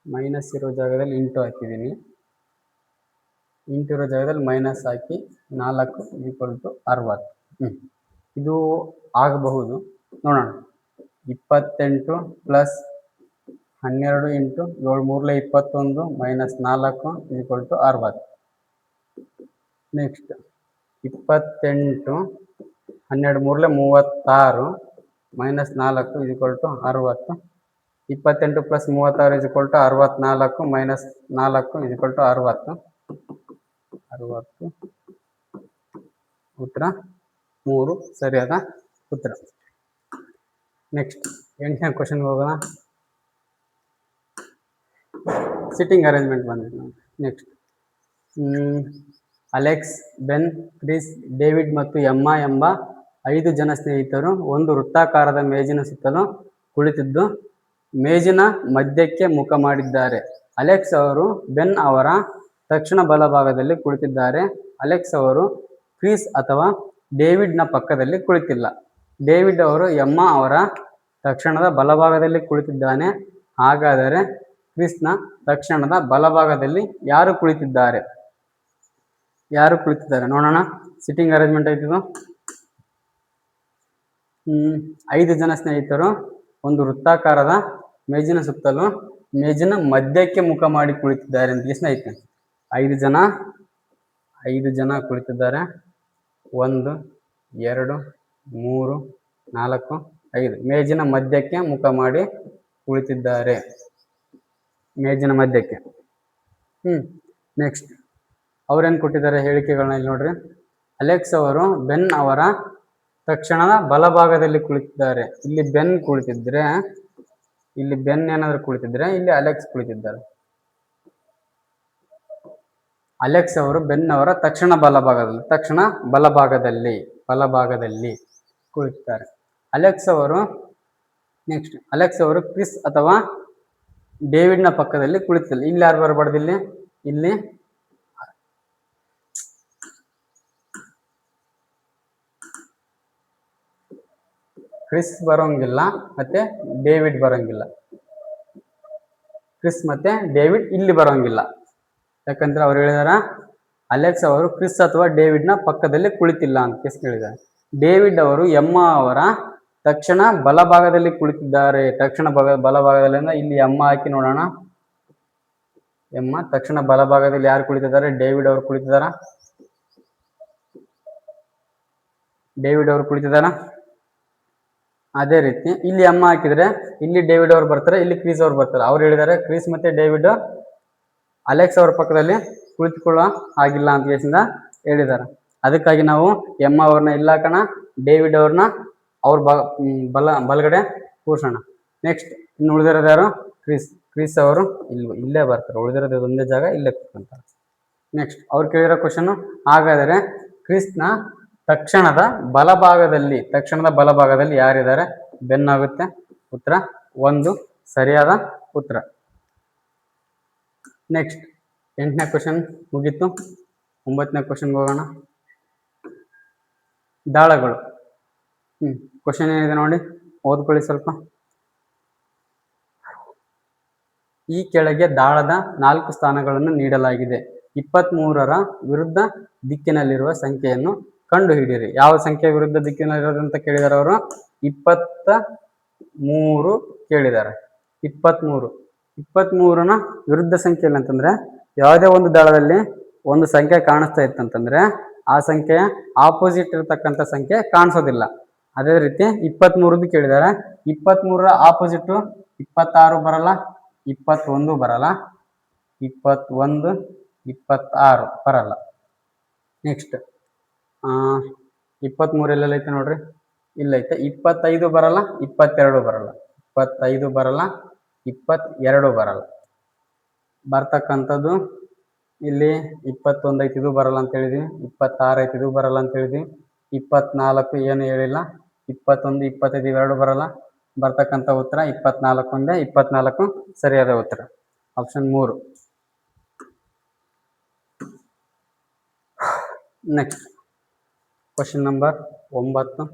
ಮೈನಸ್ ಇರೋ ಜಾಗದಲ್ಲಿ ಇಂಟು ಹಾಕಿದ್ದೀನಿ, ಇಂಟು ಇರೋ ಜಾಗದಲ್ಲಿ ಮೈನಸ್ ಹಾಕಿ 4 = 60. ಇದು ಆಗಬಹುದು, ನೋಡೋಣ. 28 plus 12 into 7 3 21 minus 4 = 60. Next 28 12 3 36 minus 4 = 60. 28 plus 36 = 64 minus 4 = 60. ಉತ್ತರ 3 ಸರಿಯಾದ ಉತ್ತರ. ನೆಕ್ಸ್ಟ್ 8ನೇ ಕ್ವಶನ್ಗೆ ಹೋಗೋಣ. ಸಿಟ್ಟಿಂಗ್ ಅರೇಂಜ್ಮೆಂಟ್ ಬಂದಿದೆ. ನೆಕ್ಸ್ಟ್ ಅಲೆಕ್ಸ್, ಬೆನ್, ಕ್ರಿಸ್, ಡೇವಿಡ್ ಮತ್ತು ಎಮ್ಮಾ ಎಂಬ 5 ಜನ ಸ್ನೇಹಿತರು ಒಂದು ವೃತ್ತಾಕಾರದ ಮೇಜಿನ ಸುತ್ತಲೂ ಕುಳಿತಿದ್ದು ಮೇಜಿನ ಮಧ್ಯಕ್ಕೆ ಮುಖ ಮಾಡಿದ್ದಾರೆ. ಅಲೆಕ್ಸ್ ಅವರು ಬೆನ್ ಅವರ ತಕ್ಷಣ ಬಲಭಾಗದಲ್ಲಿ ಕುಳಿತಿದ್ದಾರೆ. ಅಲೆಕ್ಸ್ ಅವರು ಕ್ರಿಸ್ ಅಥವಾ ಡೇವಿಡ್ನ ಪಕ್ಕದಲ್ಲಿ ಕುಳಿತಿಲ್ಲ. ಡೇವಿಡ್ ಅವರು ಎಮ್ಮಾ ಅವರ ತಕ್ಷಣದ ಬಲಭಾಗದಲ್ಲಿ ಕುಳಿತಿದ್ದಾನೆ. ಹಾಗಾದರೆ ಕ್ರಿಸ್ನ ತಕ್ಷಣದ ಬಲಭಾಗದಲ್ಲಿ ಯಾರು ಕುಳಿತಿದ್ದಾರೆ? ನೋಡೋಣ. Sitting arrangement ಆಯ್ತಿದು. 5 ಜನ ಸ್ನೇಹಿತರು ಒಂದು ವೃತ್ತಾಕಾರದ ಮೇಜಿನ ಸುತ್ತಲೂ ಮೇಜಿನ ಮಧ್ಯಕ್ಕೆ ಮುಖ ಮಾಡಿ ಕುಳಿತಿದ್ದಾರೆ ಅಂತ ಐತೆ. 5 ಜನ ಕುಳಿತಿದ್ದಾರೆ. 1 2 3 4 5 ಮೇಜಿನ ಮಧ್ಯಕ್ಕೆ ಮುಖ ಮಾಡಿ ಕುಳಿತಿದ್ದಾರೆ. ಮೇಜಿನ ಮಧ್ಯಕ್ಕೆ. ನೆಕ್ಸ್ಟ್ ಅವ್ರೇನು ಕೊಟ್ಟಿದ್ದಾರೆ ಹೇಳಿಕೆಗಳನ್ನ ಇಲ್ಲಿ ನೋಡ್ರಿ. ಅಲೆಕ್ಸ್ ಅವರು ಬೆನ್ ಅವರ ತಕ್ಷಣದ ಬಲಭಾಗದಲ್ಲಿ ಕುಳಿತಿದ್ದಾರೆ. ಇಲ್ಲಿ ಬೆನ್ ಕುಳಿತಿದ್ರೆ, ಇಲ್ಲಿ ಬೆನ್ ಏನಾದ್ರು ಕುಳಿತಿದ್ರೆ, ಇಲ್ಲಿ ಅಲೆಕ್ಸ್ ಕುಳಿತಿದ್ದಾರೆ. ಅಲೆಕ್ಸ್ ಅವರು ಬೆನ್ ಅವರ ತಕ್ಷಣ ಬಲಭಾಗದಲ್ಲಿ ಕುಳಿತಿದ್ದಾರೆ. ಅಲೆಕ್ಸ್ ಅವರು ಕ್ರಿಸ್ ಅಥವಾ ಡೇವಿಡ್ನ ಪಕ್ಕದಲ್ಲಿ ಕುಳಿತಿಲ್ಲ. ಇಲ್ಲಿ ಯಾರು ಬರಬಾರ್ದು, ಇಲ್ಲಿ ಕ್ರಿಸ್ ಬರೋಂಗಿಲ್ಲ ಮತ್ತೆ ಡೇವಿಡ್ ಬರೋಂಗಿಲ್ಲ. ಕ್ರಿಸ್ ಮತ್ತೆ ಡೇವಿಡ್ ಇಲ್ಲಿ ಬರೋಂಗಿಲ್ಲ. ಯಾಕಂದ್ರೆ ಅವ್ರು ಹೇಳಿದಾರ ಅಲೆಕ್ಸ್ ಅವರು ಕ್ರಿಸ್ ಅಥವಾ ಡೇವಿಡ್ನ ಪಕ್ಕದಲ್ಲಿ ಕುಳಿತಿಲ್ಲ ಅಂತ ಹೇಳಿದ್ದಾರೆ. ಡೇವಿಡ್ ಅವರು ಎಮ್ಮಾ ಅವರ ತಕ್ಷಣ ಬಲಭಾಗದಲ್ಲಿ ಕುಳಿತಿದ್ದಾರೆ. ತಕ್ಷಣ ಬಲಭಾಗದಲ್ಲಿ ಇಲ್ಲಿ ಎಮ್ಮ ಹಾಕಿ ನೋಡೋಣ. ಎಮ್ಮ ತಕ್ಷಣ ಬಲಭಾಗದಲ್ಲಿ ಯಾರು ಕುಳಿತಿದ್ದಾರೆ? ಡೇವಿಡ್ ಅವರು ಕುಳಿತಿದ್ದಾರ. ಅದೇ ರೀತಿ ಇಲ್ಲಿ ಎಮ್ಮ ಹಾಕಿದ್ರೆ ಇಲ್ಲಿ ಡೇವಿಡ್ ಅವ್ರು ಬರ್ತಾರೆ, ಇಲ್ಲಿ ಕ್ರಿಸ್ ಅವ್ರು ಬರ್ತಾರೆ. ಅವ್ರು ಹೇಳಿದ್ದಾರೆ ಕ್ರಿಸ್ ಮತ್ತೆ ಡೇವಿಡ್ ಅಲೆಕ್ಸ್ ಅವ್ರ ಪಕ್ಕದಲ್ಲಿ ಕುಳಿತುಕೊಳ್ಳೋ ಆಗಿಲ್ಲ ಅಂತ ಹೇಳಿದ್ದಾರೆ. ಅದಕ್ಕಾಗಿ ನಾವು ಎಮ್ಮ ಅವ್ರನ್ನ ಇಲ್ಲ ಹಾಕೋಣ, ಡೇವಿಡ್ ಅವ್ರನ್ನ ಅವ್ರ ಬಲಗಡೆ ಕೂರ್ಸೋಣ. ನೆಕ್ಸ್ಟ್ ಇನ್ನು ಉಳಿದಿರೋದು ಯಾರು? ಕ್ರಿಸ್ ಅವರು ಇಲ್ಲೇ ಬರ್ತಾರೆ. ಉಳಿದಿರೋದು ಒಂದೇ ಜಾಗ, ಇಲ್ಲೇ ಕೂತ್ಕೊಂತಾರೆ. ನೆಕ್ಸ್ಟ್ ಅವ್ರು ಕೇಳಿರೋ ಕ್ವಶನ್, ಹಾಗಾದರೆ ಕ್ರಿಸ್ನ ತಕ್ಷಣದ ಬಲಭಾಗದಲ್ಲಿ ಯಾರಿದ್ದಾರೆ? ಬೆನ್ ಆಗುತ್ತೆ. ಉತ್ತರ 1 ಸರಿಯಾದ ಉತ್ತರ. ನೆಕ್ಸ್ಟ್ 8ನೇ ಕ್ವಶನ್ ಮುಗೀತು. 9ನೇ ಕ್ವಶನ್ಗೆ ಹೋಗೋಣ. ದಾಳಗಳು. ಕ್ವಶನ್ ಏನಿದೆ ನೋಡಿ, ಓದ್ಕೊಳ್ಳಿ ಸ್ವಲ್ಪ. ಈ ಕೆಳಗೆ ದಾಳದ 4 ಸ್ಥಾನಗಳನ್ನು ನೀಡಲಾಗಿದೆ. 23ರ ವಿರುದ್ಧ ದಿಕ್ಕಿನಲ್ಲಿರುವ ಸಂಖ್ಯೆಯನ್ನು ಕಂಡು ಹಿಡಿಯಿರಿ. ಯಾವ ಸಂಖ್ಯೆ ವಿರುದ್ಧ ದಿಕ್ಕಿನಲ್ಲಿರೋದು ಅಂತ ಕೇಳಿದಾರೆ ಅವರು? 23 ಕೇಳಿದ್ದಾರೆ. 23ನ ವಿರುದ್ಧ ಸಂಖ್ಯೆ ಇಲ್ಲ ಅಂತಂದ್ರೆ, ಯಾವುದೇ ಒಂದು ದಾಳದಲ್ಲಿ ಒಂದು ಸಂಖ್ಯೆ ಕಾಣಿಸ್ತಾ ಇತ್ತಂತಂದ್ರೆ ಆ ಸಂಖ್ಯೆಯ ಆಪೋಸಿಟ್ ಇರತಕ್ಕಂಥ ಸಂಖ್ಯೆ ಕಾಣಿಸೋದಿಲ್ಲ. ಅದೇ ರೀತಿ 23ದು ಕೇಳಿದ್ದಾರೆ. 23ರ ಆಪೋಸಿಟ್ 26 ಬರಲ್ಲ, 21 ಬರಲ್ಲ, 21 26 ಬರಲ್ಲ. ನೆಕ್ಸ್ಟ್ 23 ಎಲ್ಲೈತೆ ನೋಡ್ರಿ, ಇಲ್ಲೈತೆ. 25 ಬರಲ್ಲ, 22 ಬರಲ್ಲ. 25 ಬರಲ್ಲ, 22 ಬರಲ್ಲ. ಬರ್ತಕ್ಕಂಥದ್ದು ಇಲ್ಲಿ 21 ಐತಿ, ಇದು ಬರಲ್ಲ ಅಂತ ಹೇಳಿದ್ವಿ. 26 ಐತಿ, ಇದು ಬರಲ್ಲ ಅಂತ ಹೇಳಿದ್ವಿ. 24 ಏನು ಹೇಳಿಲ್ಲ. 21, 25 ಇವೆರಡು ಬರಲ್ಲ. ಬರ್ತಕ್ಕಂಥ ಉತ್ತರ 24 ಒಂದೇ. 24 ಸರಿಯಾದ ಉತ್ತರ, ಆಪ್ಷನ್ 3. Next question number 9.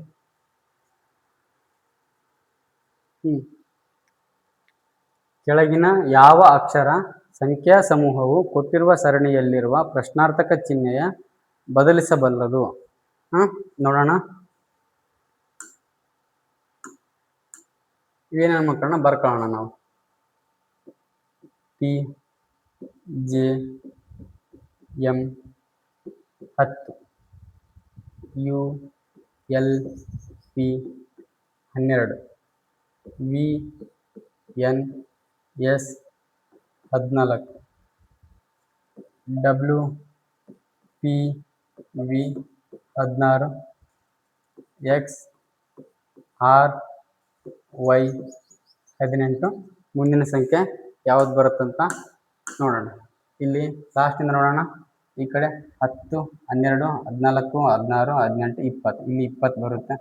ಕೆಳಗಿನ ಯಾವ ಅಕ್ಷರ ಸಂಖ್ಯಾ ಸಮೂಹವು ಕೊಟ್ಟಿರುವ ಸರಣಿಯಲ್ಲಿರುವ ಪ್ರಶ್ನಾರ್ಥಕ ಚಿಹ್ನೆಯ ಬದಲಿಸಬಲ್ಲದು? ನೋಡೋಣ. ಇವೇನೇನು ಮಕ್ಕಳನ್ನ ಬರ್ಕೊಳ್ಳೋಣ ನಾವು. P, J, M 10, U, L, P 12, V, N, S 14, W, P, V 16, X, R, Y 18. ಮುಂದಿನ ಸಂಖ್ಯೆ ಯಾವ್ದು ಬರುತ್ತಂತ ನೋಡೋಣ. ಇಲ್ಲಿ ಲಾಸ್ಟಿಂದ ನೋಡೋಣ. ಈ ಕಡೆ 10, 12, 14, 16, 18, 20. ಇಲ್ಲಿ 20 ಬರುತ್ತೆ.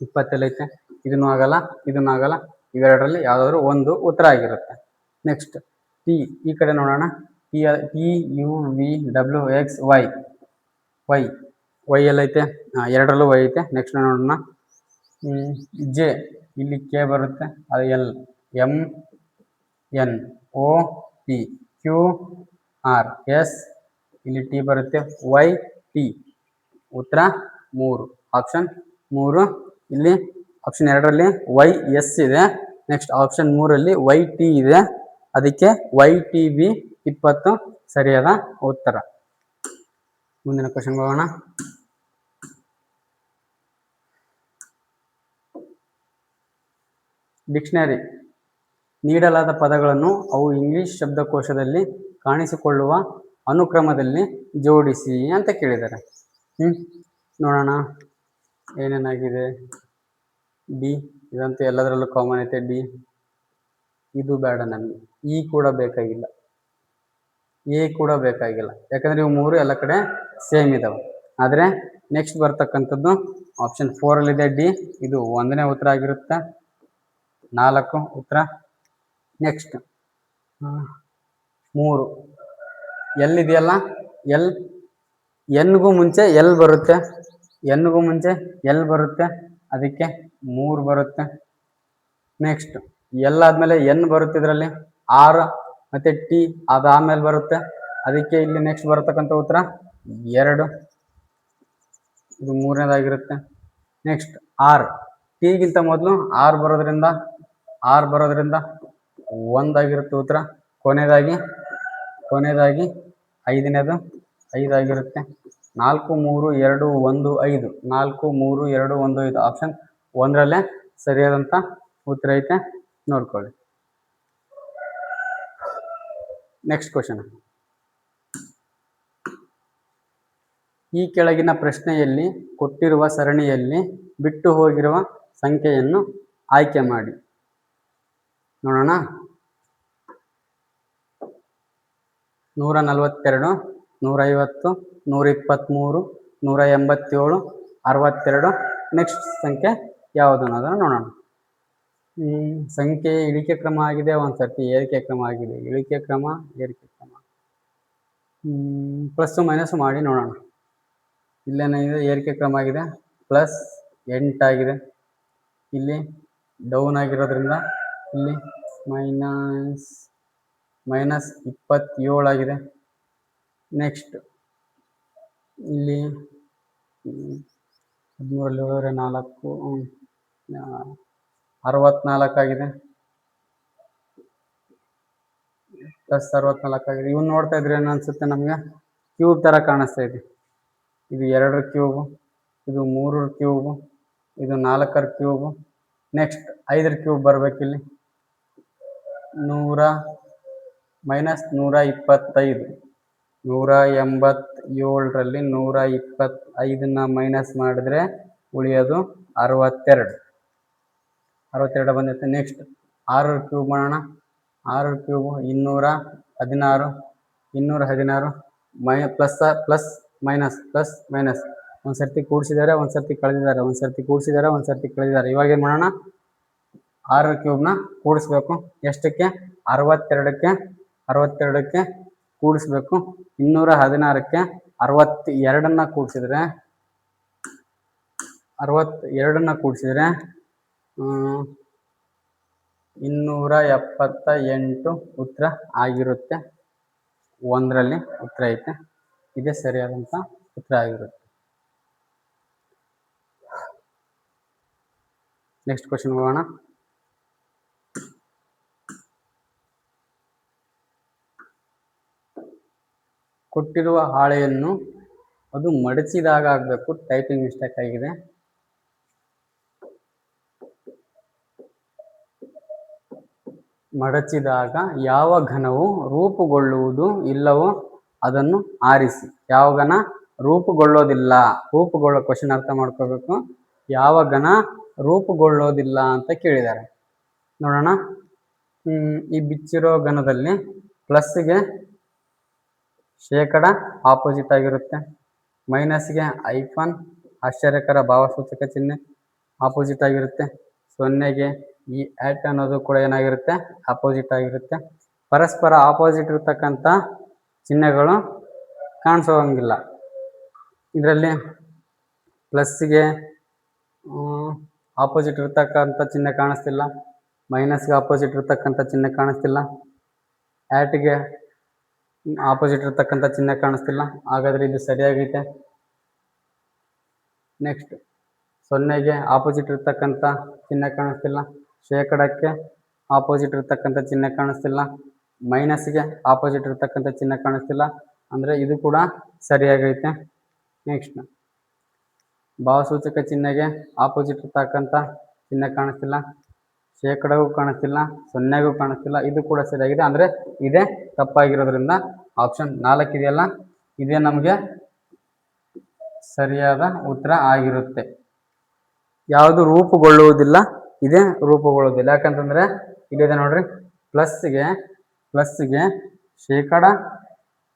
20 ಎಲ್ಲೈತೆ, ಇದನ್ನು ಆಗಲ್ಲ, ಇದನ್ನು ಆಗಲ್ಲ. ಇವೆರಡರಲ್ಲಿ ಯಾವುದಾದ್ರು ಒಂದು ಉತ್ತರ ಆಗಿರುತ್ತೆ. ನೆಕ್ಸ್ಟ್ ಟಿ, ಈ ಕಡೆ ನೋಡೋಣ. P, U, V, W, X, Y. Y ಎಲ್ಲೈತೆ, ಎರಡರಲ್ಲೂ Y ಐತೆ. ನೆಕ್ಸ್ಟ್ ನೋಡೋಣ. ಜೆ, ಇಲ್ಲಿ ಕೆ ಬರುತ್ತೆ, ಅದು L. M, N, O, P, Q, R, S, ಇಲ್ಲಿ ಟಿ ಬರುತ್ತೆ. Y, T. ಉತ್ತರ 3, ಆಪ್ಷನ್ 3. ಇಲ್ಲಿ ಆಪ್ಷನ್ 2ರಲ್ಲಿ YS ಇದೆ. ನೆಕ್ಸ್ಟ್ ಆಪ್ಷನ್ 3ರಲ್ಲಿ YT ಇದೆ. ಅದಕ್ಕೆ YTB 20 ಸರಿಯಾದ ಉತ್ತರ. ಮುಂದಿನ ಕ್ವಶನ್ ಹೋಗೋಣ. ಡಿಕ್ಷನರಿ. ನೀಡಲಾದ ಪದಗಳನ್ನು ಅವು ಇಂಗ್ಲಿಷ್ ಶಬ್ದಕೋಶದಲ್ಲಿ ಕಾಣಿಸಿಕೊಳ್ಳುವ ಅನುಕ್ರಮದಲ್ಲಿ ಜೋಡಿಸಿ ಅಂತ ಕೇಳಿದ್ದಾರೆ. ನೋಡೋಣ ಏನೇನಾಗಿದೆ. ಡಿ, ಇದಂತೂ ಎಲ್ಲದರಲ್ಲೂ ಕಾಮನ್ ಐತೆ. ಡಿ, ಇದು ಬೇಡ ನಮಗೆ. ಇ ಕೂಡ ಬೇಕಾಗಿಲ್ಲ, ಎ ಕೂಡ ಬೇಕಾಗಿಲ್ಲ, ಯಾಕಂದ್ರೆ ಇವು ಮೂರು ಎಲ್ಲ ಕಡೆ ಸೇಮ್ ಇದಾವೆ. ಆದರೆ ನೆಕ್ಸ್ಟ್ ಬರ್ತಕ್ಕಂಥದ್ದು ಆಪ್ಷನ್ 4ಅಲ್ಲಿದೆ ಡಿ. ಇದು 1ನೇ ಉತ್ತರ ಆಗಿರುತ್ತೆ. 4 ಉತ್ತರ. ನೆಕ್ಸ್ಟ್ 3 ಎಲ್ ಇದೆಯಲ್ಲ, ಎಲ್, ಎನ್ಗೂ ಮುಂಚೆ ಎಲ್ ಬರುತ್ತೆ, ಎನ್ಗೂ ಮುಂಚೆ ಎಲ್ ಬರುತ್ತೆ, ಅದಕ್ಕೆ 3 ಬರುತ್ತೆ. ನೆಕ್ಸ್ಟ್ ಎಲ್ ಆದ್ಮೇಲೆ ಎನ್ ಬರುತ್ತೆ, ಇದರಲ್ಲಿ ಆರ್ ಮತ್ತೆ ಟಿ ಅದಾದ್ಮೇಲೆ ಬರುತ್ತೆ, ಅದಕ್ಕೆ ಇಲ್ಲಿ ನೆಕ್ಸ್ಟ್ ಬರತಕ್ಕಂಥ ಉತ್ತರ 2. ಇದು 3ನೇದಾಗಿರುತ್ತೆ. ನೆಕ್ಸ್ಟ್ ಆರ್, ಟಿಗಿಂತ ಮೊದಲು ಆರ್ ಬರೋದ್ರಿಂದ 1 ಆಗಿರುತ್ತೆ ಉತ್ತರ. ಕೊನೆಯದಾಗಿ 5ನೇದು 5 ಆಗಿರುತ್ತೆ. 4, 3, 2, 1, 5. 4, 3, 2, 1, 5. ಆಪ್ಷನ್ 1ರಲ್ಲೇ ಸರಿಯಾದಂಥ ಉತ್ತರ ಐತೆ, ನೋಡ್ಕೊಳ್ಳಿ. Next question. ಈ ಕೆಳಗಿನ ಪ್ರಶ್ನೆಯಲ್ಲಿ ಕೊಟ್ಟಿರುವ ಸರಣಿಯಲ್ಲಿ ಬಿಟ್ಟು ಹೋಗಿರುವ ಸಂಖ್ಯೆಯನ್ನು ಆಯ್ಕೆ ಮಾಡಿ. ನೋಡೋಣ. 142, 150, 123, 187, 62. ನೆಕ್ಸ್ಟ್ ಸಂಖ್ಯೆ ಯಾವುದು ಅನ್ನೋದನ್ನು ನೋಡೋಣ. ಸಂಖ್ಯೆ ಇಳಿಕೆ ಕ್ರಮ ಆಗಿದೆ, ಒಂದ್ಸರ್ತಿ ಏರಿಕೆ ಕ್ರಮ ಆಗಿದೆ. ಇಳಿಕೆ ಕ್ರಮ, ಏರಿಕೆ ಕ್ರಮ. ಪ್ಲಸ್ ಮೈನಸ್ ಮಾಡಿ ನೋಡೋಣ. ಇಲ್ಲೇನಾಗಿದೆ, ಏರಿಕೆ ಕ್ರಮ ಆಗಿದೆ, +8 ಆಗಿದೆ. ಇಲ್ಲಿ ಡೌನ್ ಆಗಿರೋದ್ರಿಂದ ಇಲ್ಲಿ -27 ಆಗಿದೆ. ನೆಕ್ಸ್ಟ್ ಇಲ್ಲಿ 13 4 64 ಆಗಿದೆ, +64 ಆಗಿದೆ. ಇವನ್ನ ನೋಡ್ತಾ ಇದ್ರೆ ಏನು ಅನ್ಸುತ್ತೆ ನಮಗೆ, ಕ್ಯೂಬ್ ತರ ಕಾಣಿಸ್ತಾ ಇದೆ. ಇದು 2ರ ಕ್ಯೂಬ್, ಇದು 3ರ ಕ್ಯೂಬ್, ಇದು 4ರ ಕ್ಯೂಬ್. ನೆಕ್ಸ್ಟ್ 5ರ ಕ್ಯೂಬ್ ಬರ್ಬೇಕಿಲ್ಲಿ. 100 -125, 187ರಲ್ಲಿ 125ನ್ನ ಮೈನಸ್ ಮಾಡಿದ್ರೆ ಉಳಿಯೋದು 62 ಬಂದಿರುತ್ತೆ. ನೆಕ್ಸ್ಟ್ 6 ಕ್ಯೂಬ್ ಮಾಡೋಣ. 6 cube 216 plus plus minus plus minus, ಒಂದ್ಸರ್ತಿ ಕೂಡಿಸಿದ್ದಾರೆ, ಒಂದ್ಸರ್ತಿ ಕಳೆದಿದ್ದಾರೆ, ಒಂದ್ಸರ್ತಿ ಕೂಡಿಸಿದ್ದಾರೆ, ಒಂದ್ಸರ್ತಿ ಕಳೆದಿದ್ದಾರೆ. ಇವಾಗ ಏನು ಮಾಡೋಣ, 6 ಕ್ಯೂಬ್ನ ಕೂಡಿಸ್ಬೇಕು. ಎಷ್ಟಕ್ಕೆ? 62ಕ್ಕೆ ಕೂಡಿಸ್ಬೇಕು. 216ಕ್ಕೆ 62ನ್ನ ಕೂಡಿಸಿದ್ರೆ 278 ಉತ್ತರ ಆಗಿರುತ್ತೆ. 1ರಲ್ಲಿ ಉತ್ತರ ಐತೆ. ಇದೇ ಸರಿಯಾದಂಥ ಉತ್ತರ ಆಗಿರುತ್ತೆ. ನೆಕ್ಸ್ಟ್ ಕ್ವಶನ್ ಹೋಗೋಣ. ಕೊಟ್ಟಿರುವ ಹಾಳೆಯನ್ನು ಅದು ಮಡಚಿದಾಗ ಆಗಬೇಕು. ಟೈಪಿಂಗ್ ಮಿಸ್ಟೇಕ್ ಆಗಿದೆ. ಮಡಚಿದಾಗ ಯಾವ ಘನವು ರೂಪುಗೊಳ್ಳುವುದು ಇಲ್ಲವೋ ಅದನ್ನು ಆರಿಸಿ. ಯಾವ ಘನ ರೂಪುಗೊಳ್ಳೋದಿಲ್ಲ, ಕ್ವಶನ್ ಅರ್ಥ ಮಾಡ್ಕೋಬೇಕು. ಯಾವ ಘನ ರೂಪುಗೊಳ್ಳೋದಿಲ್ಲ ಅಂತ ಕೇಳಿದ್ದಾರೆ. ನೋಡೋಣ. ಈ ಬಿಚ್ಚಿರೋ ಘನದಲ್ಲಿ ಪ್ಲಸ್ಗೆ ಶೇಕಡ ಆಪೋಸಿಟ್ ಆಗಿರುತ್ತೆ, ಮೈನಸ್ಗೆ ಐಫನ್ ಆಶ್ಚರ್ಯಕರ ಭಾವಸೂಚಕ ಚಿಹ್ನೆ ಆಪೋಸಿಟ್ ಆಗಿರುತ್ತೆ, 0ಗೆ ಈ ಆಟ್ ಅನ್ನೋದು ಕೂಡ ಏನಾಗಿರುತ್ತೆ, ಆಪೋಸಿಟ್ ಆಗಿರುತ್ತೆ. ಪರಸ್ಪರ ಆಪೋಸಿಟ್ ಇರ್ತಕ್ಕಂಥ ಚಿಹ್ನೆಗಳು ಕಾಣಿಸೋಂಗಿಲ್ಲ. ಇದರಲ್ಲಿ ಪ್ಲಸ್ಗೆ ಆಪೋಸಿಟ್ ಇರ್ತಕ್ಕಂಥ ಚಿಹ್ನೆ ಕಾಣಿಸ್ತಿಲ್ಲ, ಮೈನಸ್ಗೆ ಆಪೋಸಿಟ್ ಇರ್ತಕ್ಕಂಥ ಚಿಹ್ನೆ ಕಾಣಿಸ್ತಿಲ್ಲ, ಆಟ್ಗೆ ಆಪೋಸಿಟ್ ಇರ್ತಕ್ಕಂಥ ಚಿಹ್ನೆ ಕಾಣಿಸ್ತಿಲ್ಲ. ಹಾಗಾದರೆ ಇದು ಸರಿಯಾಗೈತೆ. ನೆಕ್ಸ್ಟ್ 0ಗೆ ಆಪೋಸಿಟ್ ಇರ್ತಕ್ಕಂಥ ಚಿಹ್ನೆ ಕಾಣಿಸ್ತಿಲ್ಲ, ಶೇಕಡಕ್ಕೆ ಆಪೋಸಿಟ್ ಇರ್ತಕ್ಕಂಥ ಚಿಹ್ನೆ ಕಾಣಿಸ್ತಿಲ್ಲ, ಮೈನಸ್ಗೆ ಆಪೋಸಿಟ್ ಇರ್ತಕ್ಕಂಥ ಚಿಹ್ನೆ ಕಾಣಿಸ್ತಿಲ್ಲ. ಅಂದರೆ ಇದು ಕೂಡ ಸರಿಯಾಗೈತೆ. ನೆಕ್ಸ್ಟ್ ಭಾವಸೂಚಕ ಚಿಹ್ನೆಗೆ ಆಪೋಸಿಟ್ ಇರ್ತಕ್ಕಂಥ ಚಿಹ್ನೆ ಕಾಣಿಸ್ತಿಲ್ಲ, ಶೇಕಡಗೂ ಕಾಣಿಸ್ತಿಲ್ಲ, 0ಗೂ ಕಾಣಿಸ್ತಿಲ್ಲ. ಇದು ಕೂಡ ಸರಿಯಾಗಿದೆ. ಅಂದರೆ ಇದೇ ತಪ್ಪಾಗಿರೋದ್ರಿಂದ ಆಪ್ಷನ್ 4 ಇದೆಯಲ್ಲ, ಇದೇ ನಮಗೆ ಸರಿಯಾದ ಉತ್ತರ ಆಗಿರುತ್ತೆ. ಯಾವುದು ರೂಪುಗೊಳ್ಳುವುದಿಲ್ಲ, ಇದೇ ರೂಪುಗೊಳ್ಳುವುದಿಲ್ಲ. ಯಾಕಂತಂದರೆ ಇಲ್ಲಿದೆ ನೋಡ್ರಿ, ಪ್ಲಸ್ಗೆ ಶೇಕಡ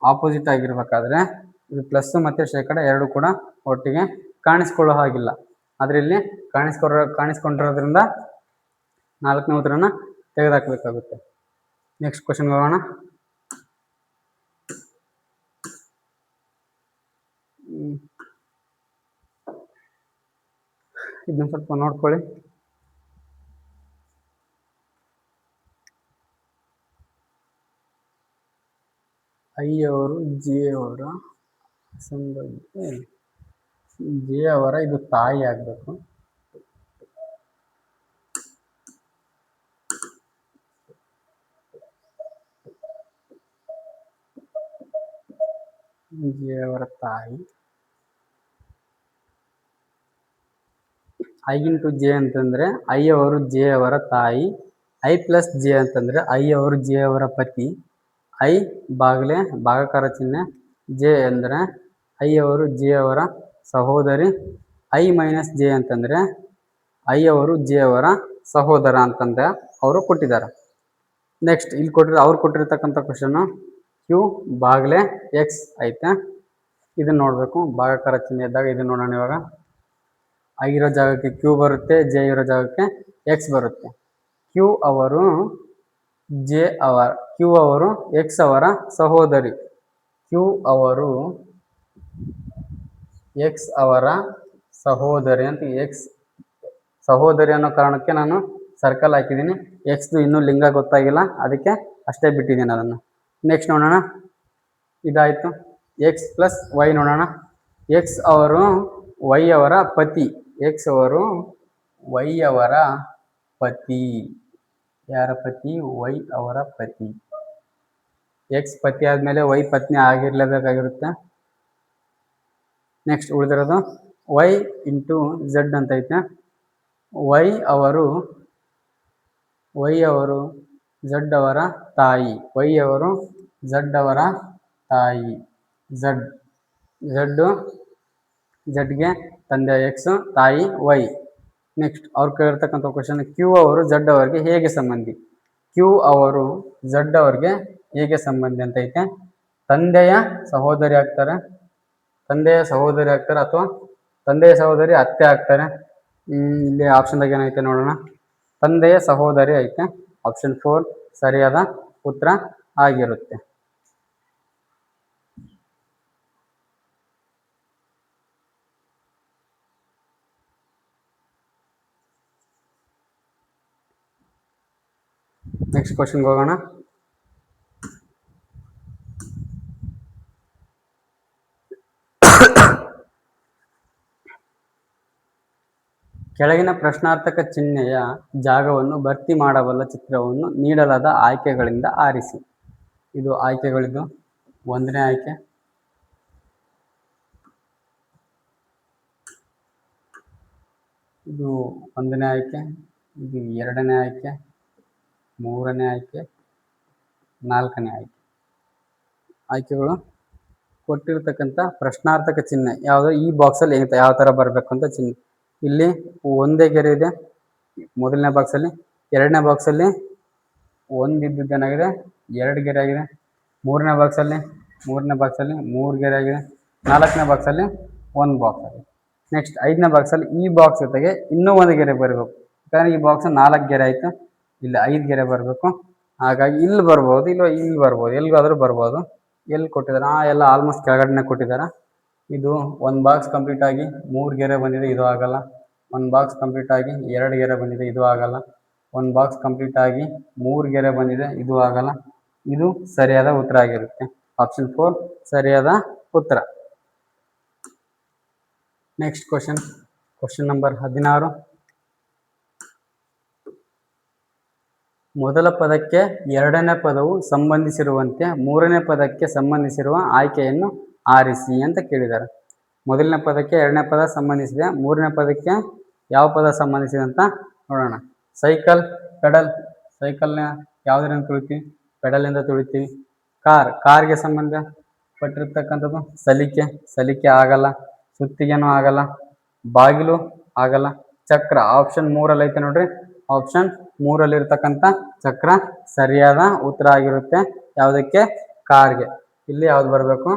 ಆಪೋಸಿಟ್ ಆಗಿರ್ಬೇಕಾದ್ರೆ ಇದು ಪ್ಲಸ್ ಮತ್ತು ಶೇಕಡ ಎರಡು ಕೂಡ ಒಟ್ಟಿಗೆ ಕಾಣಿಸ್ಕೊಳ್ಳೋ ಹಾಗಿಲ್ಲ. ಆದರೆ ಇಲ್ಲಿ ಕಾಣಿಸ್ಕೊಂಡಿರೋದ್ರಿಂದ 4ನೇ ಉತ್ತರನ ತೆಗೆದುಹಾಕಬೇಕಾಗುತ್ತೆ. ನೆಕ್ಸ್ಟ್ ಕ್ವಶನ್ಗೆ ಹೋಗೋಣ. ಇದನ್ನ ಸ್ವಲ್ಪ ನೋಡ್ಕೊಳ್ಳಿ. ಐ ಅವರು ಜೆ ಅವರ ಜೆ ಅವರ ಇದು ತಾಯಿ ಆಗಬೇಕು. ಜೆ ಅವರ ತಾಯಿ. ಐ ಇಂಟು ಜೆ ಅಂತಂದ್ರೆ ಐ ಅವರು ಜೆ ಅವರ ತಾಯಿ. ಐ ಪ್ಲಸ್ ಜೆ ಅಂತಂದ್ರೆ ಐ ಅವರು ಜೆ ಅವರ ಪತಿ. ಐ ಬಾಗ್ಲೆ ಭಾಗಕಾರ ಚಿಹ್ನೆ, ಜೆ ಅಂದರೆ ಐ ಅವರು ಜೆ ಅವರ ಸಹೋದರಿ. ಐ ಮೈನಸ್ ಜೆ ಅಂತಂದರೆ ಐ ಅವರು ಜೆ ಅವರ ಸಹೋದರ ಅಂತಂದ ಅವರು ಕೊಟ್ಟಿದ್ದಾರೆ. ನೆಕ್ಸ್ಟ್ ಇಲ್ಲಿ ಅವ್ರು ಕೊಟ್ಟಿರ್ತಕ್ಕಂಥ ಕ್ವಶನ್ನು ಕ್ಯೂ ಬಾಗ್ಲೆ ಎಕ್ಸ್ ಐತೆ. ಇದನ್ನ ನೋಡಬೇಕು. ಭಾಗಕಾರ ಚಿಹ್ನೆ ಇದ್ದಾಗ ಇದನ್ನ ನೋಡೋಣ. ಇವಾಗ ಐ ಇರೋ ಜಾಗಕ್ಕೆ ಕ್ಯೂ ಬರುತ್ತೆ, ಜೆ ಇರೋ ಜಾಗಕ್ಕೆ ಎಕ್ಸ್ ಬರುತ್ತೆ. ಕ್ಯೂ ಅವರು ಎಕ್ಸ್ ಅವರ ಸಹೋದರಿ. ಕ್ಯೂ ಅವರು ಎಕ್ಸ್ ಅವರ ಸಹೋದರಿ ಅಂತ ಎಕ್ಸ್ ಸಹೋದರಿ ಅನ್ನೋ ಕಾರಣಕ್ಕೆ ನಾನು ಸರ್ಕಲ್ ಹಾಕಿದ್ದೀನಿ. ಎಕ್ಸ್ದು ಇನ್ನೂ ಲಿಂಗ ಗೊತ್ತಾಗಿಲ್ಲ, ಅದಕ್ಕೆ ಅಷ್ಟೇ ಬಿಟ್ಟಿದ್ದೀನಿ ಅದನ್ನು. ನೆಕ್ಸ್ಟ್ ನೋಡೋಣ. ಇದಾಯಿತು. ಎಕ್ಸ್ ಪ್ಲಸ್ ವೈ ನೋಡೋಣ. ಎಕ್ಸ್ ಅವರು ವೈ ಅವರ ಪತಿ. ಎಕ್ಸ್ ಅವರು ವೈ ಅವರ ಪತಿ. ಯಾರ ಪತಿ? ವೈ ಅವರ ಪತಿ. ಎಕ್ಸ್ ಪತಿ ಆದಮೇಲೆ ವೈ ಪತ್ನಿ ಆಗಿರಲೇಬೇಕಾಗಿರುತ್ತೆ. ನೆಕ್ಸ್ಟ್ ಉಳಿದಿರೋದು ವೈ ಇಂಟು ಝಡ್ ಅಂತ ಐತೆ. ವೈ ಅವರು ಝಡ್ ಅವರ ತಾಯಿ. ವೈ ಅವರು ಝಡ್ ಅವರ ತಾಯಿ. ಝಡ್ ಝಡ್ಗೆ ತಂದೆ ಎಕ್ಸ್ ತಾಯಿ ವೈ. ನೆಕ್ಸ್ಟ್ ಅವ್ರು ಕೇಳಿರ್ತಕ್ಕಂಥ ಕ್ವಶನ್, ಕ್ಯೂ ಅವರು ಝಡ್ ಅವರಿಗೆ ಹೇಗೆ ಸಂಬಂಧಿ? ಕ್ಯೂ ಅವರು ಝಡ್ ಅವ್ರಿಗೆ ಹೇಗೆ ಸಂಬಂಧಿ ಅಂತ ಐತೆ. ತಂದೆಯ ಸಹೋದರಿ ಆಗ್ತಾರೆ ಅಥವಾ ತಂದೆಯ ಸಹೋದರಿ ಅತ್ತೆ ಆಗ್ತಾರೆ. ಇಲ್ಲಿ ಆಪ್ಷನ್ದಾಗ ಏನೈತೆ ನೋಡೋಣ. ತಂದೆಯ ಸಹೋದರಿ ಐತೆ. ಆಪ್ಷನ್ 4 ಸರಿಯಾದ ಉತ್ತರ ಆಗಿರುತ್ತೆ. ನೆಕ್ಸ್ಟ್ ಕ್ವಶನ್ಗೆ ಹೋಗೋಣ. ಕೆಳಗಿನ ಪ್ರಶ್ನಾರ್ಥಕ ಚಿಹ್ನೆಯ ಜಾಗವನ್ನು ಭರ್ತಿ ಮಾಡಬಲ್ಲ ಚಿತ್ರವನ್ನು ನೀಡಲಾದ ಆಯ್ಕೆಗಳಿಂದ ಆರಿಸಿ. ಇದು ಆಯ್ಕೆಗಳಿದ್ದು 1ನೇ ಆಯ್ಕೆ, ಇದು 1ನೇ ಆಯ್ಕೆ, ಇದು 2ನೇ ಆಯ್ಕೆ, 3ನೇ ಆಯ್ಕೆ, 4ನೇ ಆಯ್ಕೆ. ಆಯ್ಕೆಗಳು ಕೊಟ್ಟಿರ್ತಕ್ಕಂಥ ಪ್ರಶ್ನಾರ್ಥಕ ಚಿಹ್ನೆ ಯಾವುದು, ಈ ಬಾಕ್ಸಲ್ಲಿ ಯಾವ ಥರ ಬರಬೇಕು ಅಂತ ಚಿಹ್ನೆ. ಇಲ್ಲಿ ಒಂದೇ ಗೆರೆ ಇದೆ ಮೊದಲನೇ ಬಾಕ್ಸಲ್ಲಿ, 2ನೇ ಬಾಕ್ಸಲ್ಲಿ ಒಂದಿದ್ದೇನಾಗಿದೆ 2 ಗೆರೆ ಆಗಿದೆ, 3ನೇ ಬಾಕ್ಸಲ್ಲಿ 3 ಗೆರೆ ಆಗಿದೆ, 4ನೇ ಬಾಕ್ಸಲ್ಲಿ 1 ಬಾಕ್ಸ್ ಆಗಿದೆ. ನೆಕ್ಸ್ಟ್ 5ನೇ ಬಾಕ್ಸಲ್ಲಿ ಈ ಬಾಕ್ಸ್ ಜೊತೆಗೆ ಇನ್ನೂ 1 ಗೆರೆ ಬರಬೇಕು. ಯಾಕಂದರೆ ಈ ಬಾಕ್ಸ್ 4 ಗೆರೆ ಆಯಿತು, ಇಲ್ಲಿ 5 ಗೆರೆ ಬರಬೇಕು. ಹಾಗಾಗಿ ಇಲ್ಲಿ ಬರ್ಬೋದು, ಇಲ್ಲ ಇಲ್ಲಿ ಬರ್ಬೋದು, ಎಲ್ಲಿಗಾದರೂ ಬರ್ಬೋದು. ಎಲ್ಲಿ ಕೊಟ್ಟಿದ್ದಾರೆ? ಎಲ್ಲ ಆಲ್ಮೋಸ್ಟ್ ಕೆಳಗಡೆ ಕೊಟ್ಟಿದ್ದಾರೆ. ಇದು 1 ಬಾಕ್ಸ್ ಕಂಪ್ಲೀಟ್ ಆಗಿ 3 ಗೆರೆ ಬಂದಿದೆ, ಇದು ಆಗಲ್ಲ. 1 ಬಾಕ್ಸ್ ಕಂಪ್ಲೀಟ್ ಆಗಿ 2 ಗೆರೆ ಬಂದಿದೆ, ಇದು ಆಗಲ್ಲ. 1 ಬಾಕ್ಸ್ ಕಂಪ್ಲೀಟ್ ಆಗಿ 3 ಗೆರೆ ಬಂದಿದೆ, ಇದು ಆಗಲ್ಲ. ಇದು ಸರಿಯಾದ ಉತ್ತರ ಆಗಿರುತ್ತೆ. ಆಪ್ಷನ್ 4 ಸರಿಯಾದ ಉತ್ತರ. Next question number 16. ಮೊದಲ ಪದಕ್ಕೆ 2ನೇ ಪದವು ಸಂಬಂಧಿಸಿರುವಂತೆ 3ನೇ ಪದಕ್ಕೆ ಸಂಬಂಧಿಸಿರುವ ಆಯ್ಕೆಯನ್ನು ಆರಿಸಿ ಅಂತ ಕೇಳಿದ್ದಾರೆ. ಮೊದಲನೇ ಪದಕ್ಕೆ 2ನೇ ಪದ ಸಂಬಂಧಿಸಿದೆ, 3ನೇ ಪದಕ್ಕೆ ಯಾವ ಪದ ಸಂಬಂಧಿಸಿದೆ ಅಂತ ನೋಡೋಣ. Cycle, pedal. ಸೈಕಲ್ನ ಯಾವುದರಿಂದ ತುಳಿತೀವಿ? ಪೆಡಲಿಂದ ತುಳಿತೀವಿ. ಕಾರ್ಗೆ ಸಂಬಂಧಪಟ್ಟಿರ್ತಕ್ಕಂಥದ್ದು ಸಲಿಕೆ ಆಗಲ್ಲ. ಸುತ್ತಿಗೆನೂ ಆಗಲ್ಲ. ಬಾಗಿಲು ಆಗಲ್ಲ. ಚಕ್ರ ಆಪ್ಷನ್ 3 ಐತೆ ನೋಡ್ರಿ. ಆಪ್ಷನ್ 3 ಇರ್ತಕ್ಕಂಥ ಚಕ್ರ ಸರಿಯಾದ ಉತ್ತರ ಆಗಿರುತ್ತೆ. ಯಾವುದಕ್ಕೆ? ಕಾರ್ಗೆ. ಇಲ್ಲಿ ಯಾವ್ದು ಬರಬೇಕು?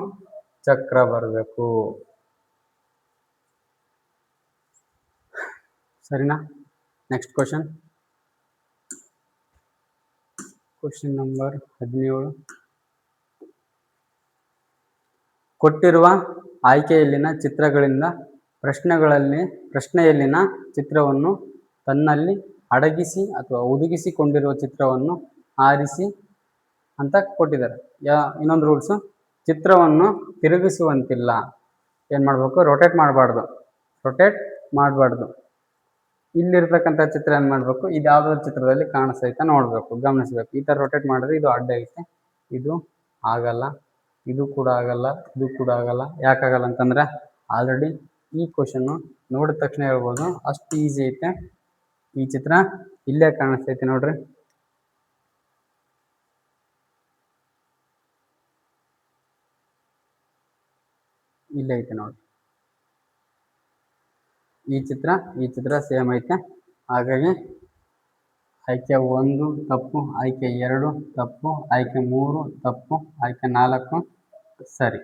ಚಕ್ರ ಬರಬೇಕು. ಸರಿನಾ? Next question number 17. ಕೊಟ್ಟಿರುವ ಆಯ್ಕೆಯಲ್ಲಿನ ಚಿತ್ರಗಳಿಂದ ಪ್ರಶ್ನೆಯಲ್ಲಿನ ಚಿತ್ರವನ್ನು ತನ್ನಲ್ಲಿ ಅಡಗಿಸಿ ಅಥವಾ ಒದಗಿಸಿಕೊಂಡಿರುವ ಚಿತ್ರವನ್ನು ಆರಿಸಿ ಅಂತ ಕೊಟ್ಟಿದ್ದಾರೆ. ಇನ್ನೊಂದು ರೂಲ್ಸು, ಚಿತ್ರವನ್ನು ತಿರುಗಿಸುವಂತಿಲ್ಲ. ಏನು ಮಾಡಬೇಕು? ರೊಟೇಟ್ ಮಾಡಬಾರ್ದು. ಇಲ್ಲಿರ್ತಕ್ಕಂಥ ಚಿತ್ರ ಏನು ಮಾಡಬೇಕು? ಇದು ಯಾವುದಾದ್ರು ಚಿತ್ರದಲ್ಲಿ ಕಾಣಿಸ್ತೈತೆ ನೋಡಬೇಕು, ಗಮನಿಸಬೇಕು. ಈ ಥರ ರೊಟೇಟ್ ಮಾಡಿದ್ರೆ ಇದು ಅಡ್ಡ ಐತೆ, ಇದು ಆಗಲ್ಲ, ಇದು ಕೂಡ ಆಗಲ್ಲ, ಇದು ಕೂಡ ಆಗಲ್ಲ. ಯಾಕಾಗಲ್ಲ ಅಂತಂದರೆ ಆಲ್ರೆಡಿ ಈ ಕ್ವಶನ್ನು ನೋಡಿದ ತಕ್ಷಣ ಹೇಳ್ಬೋದು, ಅಷ್ಟು ಈಸಿ ಐತೆ. ಈ ಚಿತ್ರ ಇಲ್ಲೇ ಕಾಣಿಸ್ತೈತಿ ನೋಡ್ರಿ. ಇಲ್ಲೇ ಐತೆ ನೋಡ್ರಿ. ಈ ಚಿತ್ರ ಸೇಮ್ ಐತೆ. ಹಾಗಾಗಿ ಆಯ್ಕೆ 1 ತಪ್ಪು, ಆಯ್ಕೆ 2 ತಪ್ಪು, ಆಯ್ಕೆ 3 ತಪ್ಪು, ಆಯ್ಕೆ 4 ಸರಿ.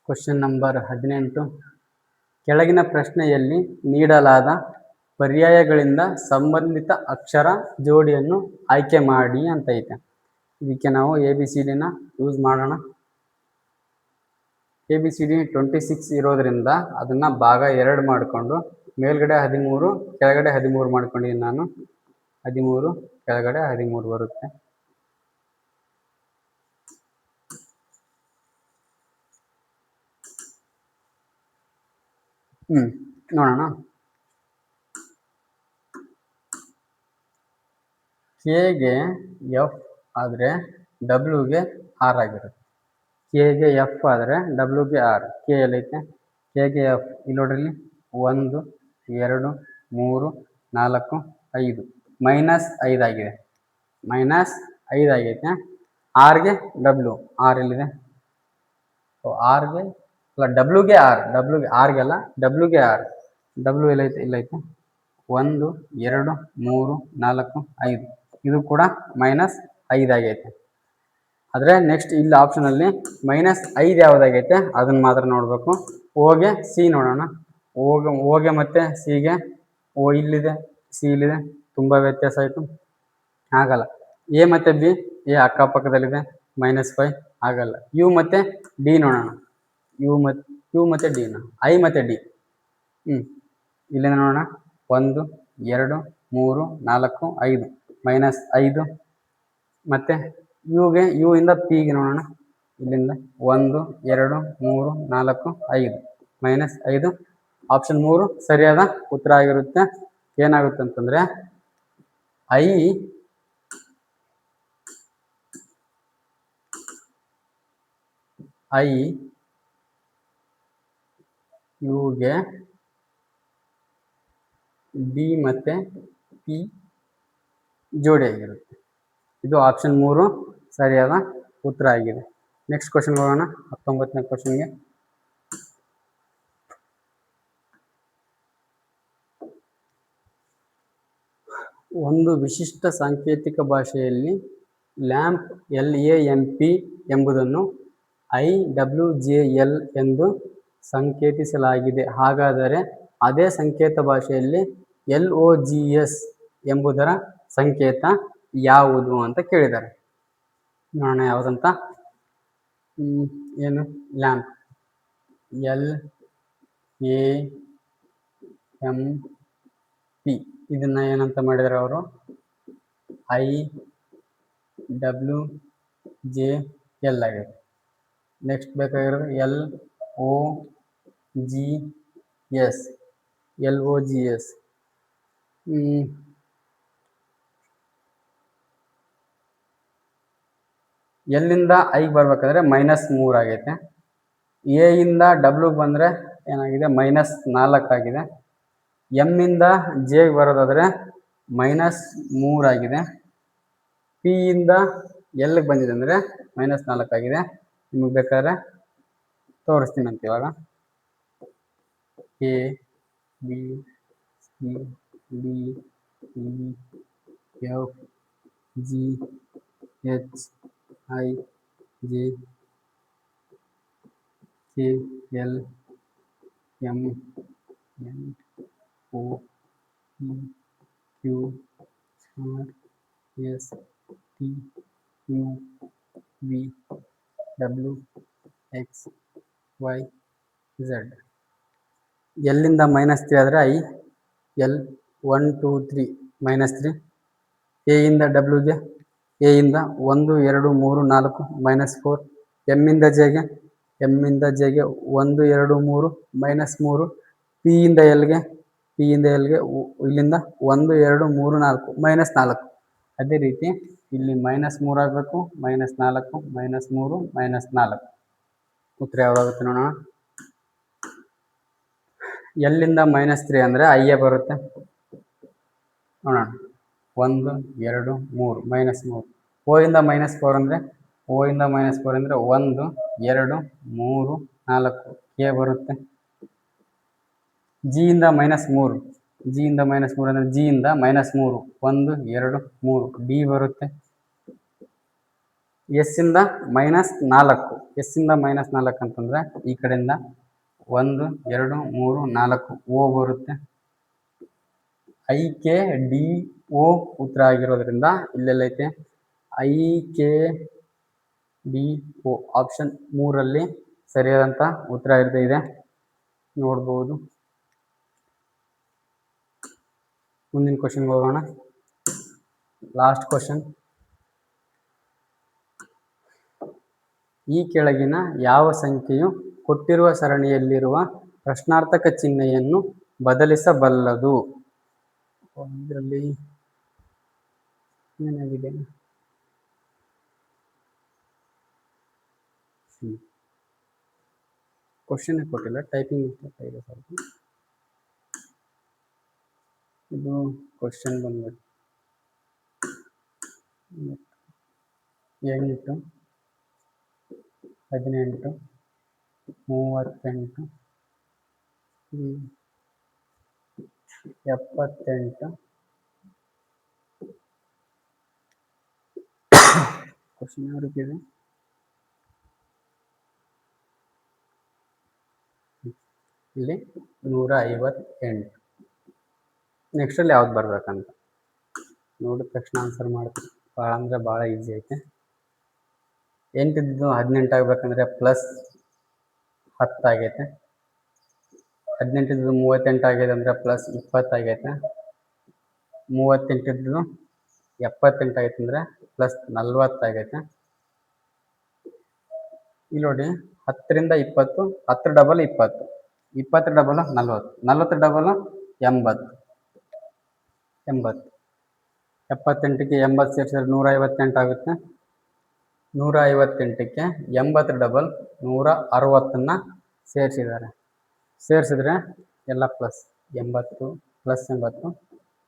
Question number 18. ಕೆಳಗಿನ ಪ್ರಶ್ನೆಯಲ್ಲಿ ನೀಡಲಾದ ಪರ್ಯಾಯಗಳಿಂದ ಸಂಬಂಧಿತ ಅಕ್ಷರ ಜೋಡಿಯನ್ನು ಆಯ್ಕೆ ಮಾಡಿ ಅಂತ ಐತೆ. ಇದಕ್ಕೆ ನಾವು ABCDನ ಯೂಸ್ ಮಾಡೋಣ. ABCD 26 ಇರೋದ್ರಿಂದ ಅದನ್ನು ಭಾಗ 2 ಮಾಡಿಕೊಂಡು ಮೇಲ್ಗಡೆ 13 ಕೆಳಗಡೆ 13 ಮಾಡ್ಕೊಂಡಿದ್ದೀನಿ ನಾನು. 13 ಕೆಳಗಡೆ 13 ಬರುತ್ತೆ. ನೋಡೋಣ. ಕೆಗೆ F ಆದರೆ ಡಬ್ಲ್ಯೂಗೆ R ಆಗಿರುತ್ತೆ. ಕೆಗೆ F ಆದರೆ ಡಬ್ಲ್ಯೂಗೆ R. ಕೆ ಎಲ್ಲೈತೆ? ಕೆಗೆ F ಇಲ್ಲಿ ನೋಡ್ರಿ, 1 2 3 4 5 -5 ಆಗಿದೆ. -5 ಆಗೈತೆ. ಆರ್ಗೆ ಡಬ್ಲ್ಯೂ, ಆರ್ ಎಲ್ಲಿದೆ? ಆರ್ಗೆ ಅಲ್ಲ, ಡಬ್ಲ್ಯೂಗೆ ಆರ್, ಆರ್ಗೆ ಅಲ್ಲ, ಡಬ್ಲ್ಯೂಗೆ ಆರ್. ಡಬ್ಲ್ಯೂ ಎಲ್ಲೈತೆ? ಇಲ್ಲೈತೆ. 1 2 3 4 5. ಇದು ಕೂಡ -5 ಆಗೈತೆ. ಆದರೆ ನೆಕ್ಸ್ಟ್ ಇಲ್ಲಿ ಆಪ್ಷನಲ್ಲಿ -5 ಯಾವುದಾಗೈತೆ ಅದನ್ನು ಮಾತ್ರ ನೋಡಬೇಕು. ಓಗೆ ಸಿ ನೋಡೋಣ. ಓಗೆ ಮತ್ತು ಸಿಗೆ, ಓ ಇಲ್ಲಿದೆ, ಸಿ ಇಲ್ಲಿದೆ, ತುಂಬ ವ್ಯತ್ಯಾಸ ಆಯಿತು, ಆಗಲ್ಲ. ಎ ಮತ್ತು ಬಿ, ಎ ಅಕ್ಕಪಕ್ಕದಲ್ಲಿದೆ, -5 ಆಗಲ್ಲ. ಯು ಮತ್ತು ಡಿ ನೋಡೋಣ. ಯು ಮತ್ತು ಡಿನ, ಐ ಮತ್ತು ಡಿ. ಇಲ್ಲಿಂದ ನೋಡೋಣ. 1 2 3 4 5 -5. ಮತ್ತು ಯು ಇಂದ ಪಿಗೆ ನೋಡೋಣ. ಇಲ್ಲಿಂದ 1 2 3 4 5 -5. ಆಪ್ಷನ್ 3 ಸರಿಯಾದ ಉತ್ತರ ಆಗಿರುತ್ತೆ. ಏನಾಗುತ್ತೆ ಅಂತಂದರೆ ಐ ಯುಗೆ ಡಿ ಮತ್ತು ಪಿ ಜೋಡಿಯಾಗಿರುತ್ತೆ. ಇದು ಆಪ್ಷನ್ 3 ಸರಿಯಾದ ಉತ್ತರ ಆಗಿದೆ. ನೆಕ್ಸ್ಟ್ ಕ್ವಶನ್ಗೆ ಹೋಗೋಣ. 19ನೇ ಕ್ವಶನ್ಗೆ. ಒಂದು ವಿಶಿಷ್ಟ ಸಾಂಕೇತಿಕ ಭಾಷೆಯಲ್ಲಿ ಲ್ಯಾಂಪ್ LAMP ಎಂಬುದನ್ನು IWJL ಎಂದು ಸಂಕೇತಿಸಲಾಗಿದೆ. ಹಾಗಾದರೆ ಅದೇ ಸಂಕೇತ ಭಾಷೆಯಲ್ಲಿ LOGS ಎಂಬುದರ ಸಂಕೇತ ಯಾವುದು ಅಂತ ಕೇಳಿದ್ದಾರೆ. ನೋಡೋಣ ಯಾವುದಂತ. ಏನು? Lamp, LAMP. ಇದನ್ನ ಏನಂತ ಮಾಡಿದ್ದಾರೆ ಅವರು? IWJL ಆಗಿದೆ. ನೆಕ್ಸ್ಟ್ ಬೇಕಾಗಿರೋದು LOGS. ಎಲ್ಲಿಂದ ಐಗೆ ಬರ್ಬೇಕಾದ್ರೆ -3 ಆಗೈತೆ. ಎ ಇಂದ ಡಬ್ಲ್ಯೂಗೆ ಬಂದರೆ ಏನಾಗಿದೆ? -4 ಆಗಿದೆ. ಎಮ್ಮಿಂದ ಜೆಗೆ ಬರೋದಾದರೆ -3 ಆಗಿದೆ. ಪಿ ಇಂದ ಎಲ್ಗೆ ಬಂದಿದೆ ಅಂದರೆ -4 ಆಗಿದೆ. ನಿಮಗೆ ಬೇಕಾದ್ರೆ ತೋರಿಸ್ತೀನಿ ಅಂತ ಇವಾಗ. A B C D E F G H I J K L M N O P Q R S T U V W X Y Z. ಎಲ್ಲಿಂದ -3 ಆದರೆ ಐ, ಎಲ್ 1 2 3 -3. ಎ ಇಂದ ಡಬ್ಲ್ಯೂಗೆ, ಎ ಇಂದ 1 2 3 4 -4. ಎಮ್ಮಿಂದ ಜೆಗೆ 1 2 3 -3. ಪಿ ಇಂದ ಎಲ್ಗೆ ಇಲ್ಲಿಂದ 1 2 3 4 -4. ಅದೇ ರೀತಿ ಇಲ್ಲಿ -3 ಆಗಬೇಕು, -4 -3 -4. ಉತ್ತರ ಯಾವ್ದಾಗುತ್ತೆ ನೋಡೋಣ. ಎಲ್ಲಿಂದ -3 ಅಂದರೆ ಐಯೇ ಬರುತ್ತೆ. ನೋಡೋಣ. 1 2 3 -3. ಓ ಇಂದ -4 ಅಂದರೆ 1 2 3 4 ಕೆ ಬರುತ್ತೆ. ಜಿ ಇಂದ -3 ಅಂದರೆ ಜಿ ಇಂದ -3 1 2 3 ಡಿ ಬರುತ್ತೆ. ಎಸ್ ಇಂದ -4 ಅಂತಂದರೆ ಈ ಕಡೆಯಿಂದ 1 2 3 4 ಓ ಬರುತ್ತೆ. ಐ ಕೆ ಡಿ ಓ ಉತ್ತರ ಆಗಿರೋದ್ರಿಂದ ಇಲ್ಲೆಲ್ಲೈತೆ IKDO. ಆಪ್ಷನ್ 3ರಲ್ಲಿ ಸರಿಯಾದಂಥ ಉತ್ತರ ಇದೆ, ನೋಡ್ಬೋದು. ಮುಂದಿನ ಕ್ವಶನ್ಗೆ ಹೋಗೋಣ. Last question. ಈ ಕೆಳಗಿನ ಯಾವ ಸಂಖ್ಯೆಯು ಕೊಟ್ಟಿರುವ ಸರಣಿಯಲ್ಲಿರುವ ಪ್ರಶ್ನಾರ್ಥಕ ಚಿಹ್ನೆಯನ್ನು ಬದಲಿಸಬಲ್ಲದು? ಇದರಲ್ಲಿ ಏನಾಗಿದೆ? ಕ್ವಶನ್ ಕೊಟ್ಟಿಲ್ಲ, ಟೈಪಿಂಗ್ ಮಿಸ್ಟೇಕ್ ಆಗಿದೆ ಸ್ವಲ್ಪ. ಇದು ಕ್ವಶನ್ ಬಂದ್ಬಿಟ್ಟು 8, 18, 38, 78. ಕ್ವಶನ್ ಯಾವ ರೀತಿ ಇದೆ? ಇಲ್ಲಿ 158. ನೆಕ್ಸ್ಟಲ್ಲಿ ಯಾವ್ದು ಬರ್ಬೇಕಂತ ನೋಡಿದ ತಕ್ಷಣ ಆನ್ಸರ್ ಮಾಡ್ತೀವಿ. ಭಾಳ ಅಂದರೆ ಭಾಳ ಈಸಿ ಐತೆ. 8 ಇದ್ದು 18 ಆಗ್ಬೇಕಂದ್ರೆ ಪ್ಲಸ್ 10 ಆಗೈತೆ. 18 ಇದ್ದು 38 ಆಗಿದೆ ಅಂದರೆ ಪ್ಲಸ್ 20 ಆಗೈತೆ. 38 ಇದ್ದು 78 ಆಗೈತೆ ಅಂದರೆ ಪ್ಲಸ್ 40 ಆಗೈತೆ. ಇಲ್ಲಿ ನೋಡಿ 10ರಿಂದ 20, 10 ಡಬಲ್ 20, 20 ಡಬಲ್ 40, 40 ಡಬಲ್ 80, 78ಕ್ಕೆ 80 ಸೇರಿಸಿದ್ರೆ 158 ಆಗುತ್ತೆ. 158ಕ್ಕೆ 80 ಡಬಲ್ 160ನ್ನು ಸೇರಿಸಿದ್ರೆ ಎಲ್ಲ ಪ್ಲಸ್ 80 ಪ್ಲಸ್ 80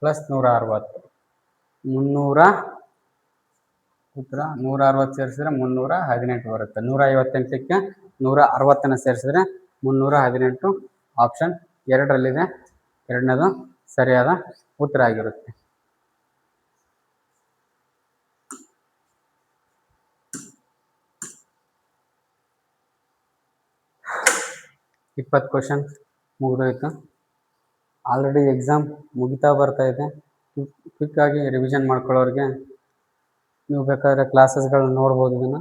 ಪ್ಲಸ್ 160 ಉತ್ತರ 160 ಸೇರಿಸಿದ್ರೆ 318 ಬರುತ್ತೆ. 158ಕ್ಕೆ 160ನ್ನು ಸೇರಿಸಿದ್ರೆ 318 ಆಪ್ಷನ್ 2ರಲ್ಲಿದೆ. ಎರಡನೇದು ಸರಿಯಾದ ಉತ್ತರ ಆಗಿರುತ್ತೆ. ಇಪ್ಪತ್ತು ಕ್ವಶನ್ ಮುಗಿದೋಯ್ತು. ಆಲ್ರೆಡಿ ಎಕ್ಸಾಮ್ ಮುಗಿತಾ ಬರ್ತಾ ಇದೆ. ಕ್ವಿಕ್ಕಾಗಿ ರಿವಿಷನ್ ಮಾಡ್ಕೊಳ್ಳೋರಿಗೆ ನೀವು ಬೇಕಾದರೆ ಕ್ಲಾಸಸ್ಗಳನ್ನ ನೋಡ್ಬೋದು. ಇದನ್ನು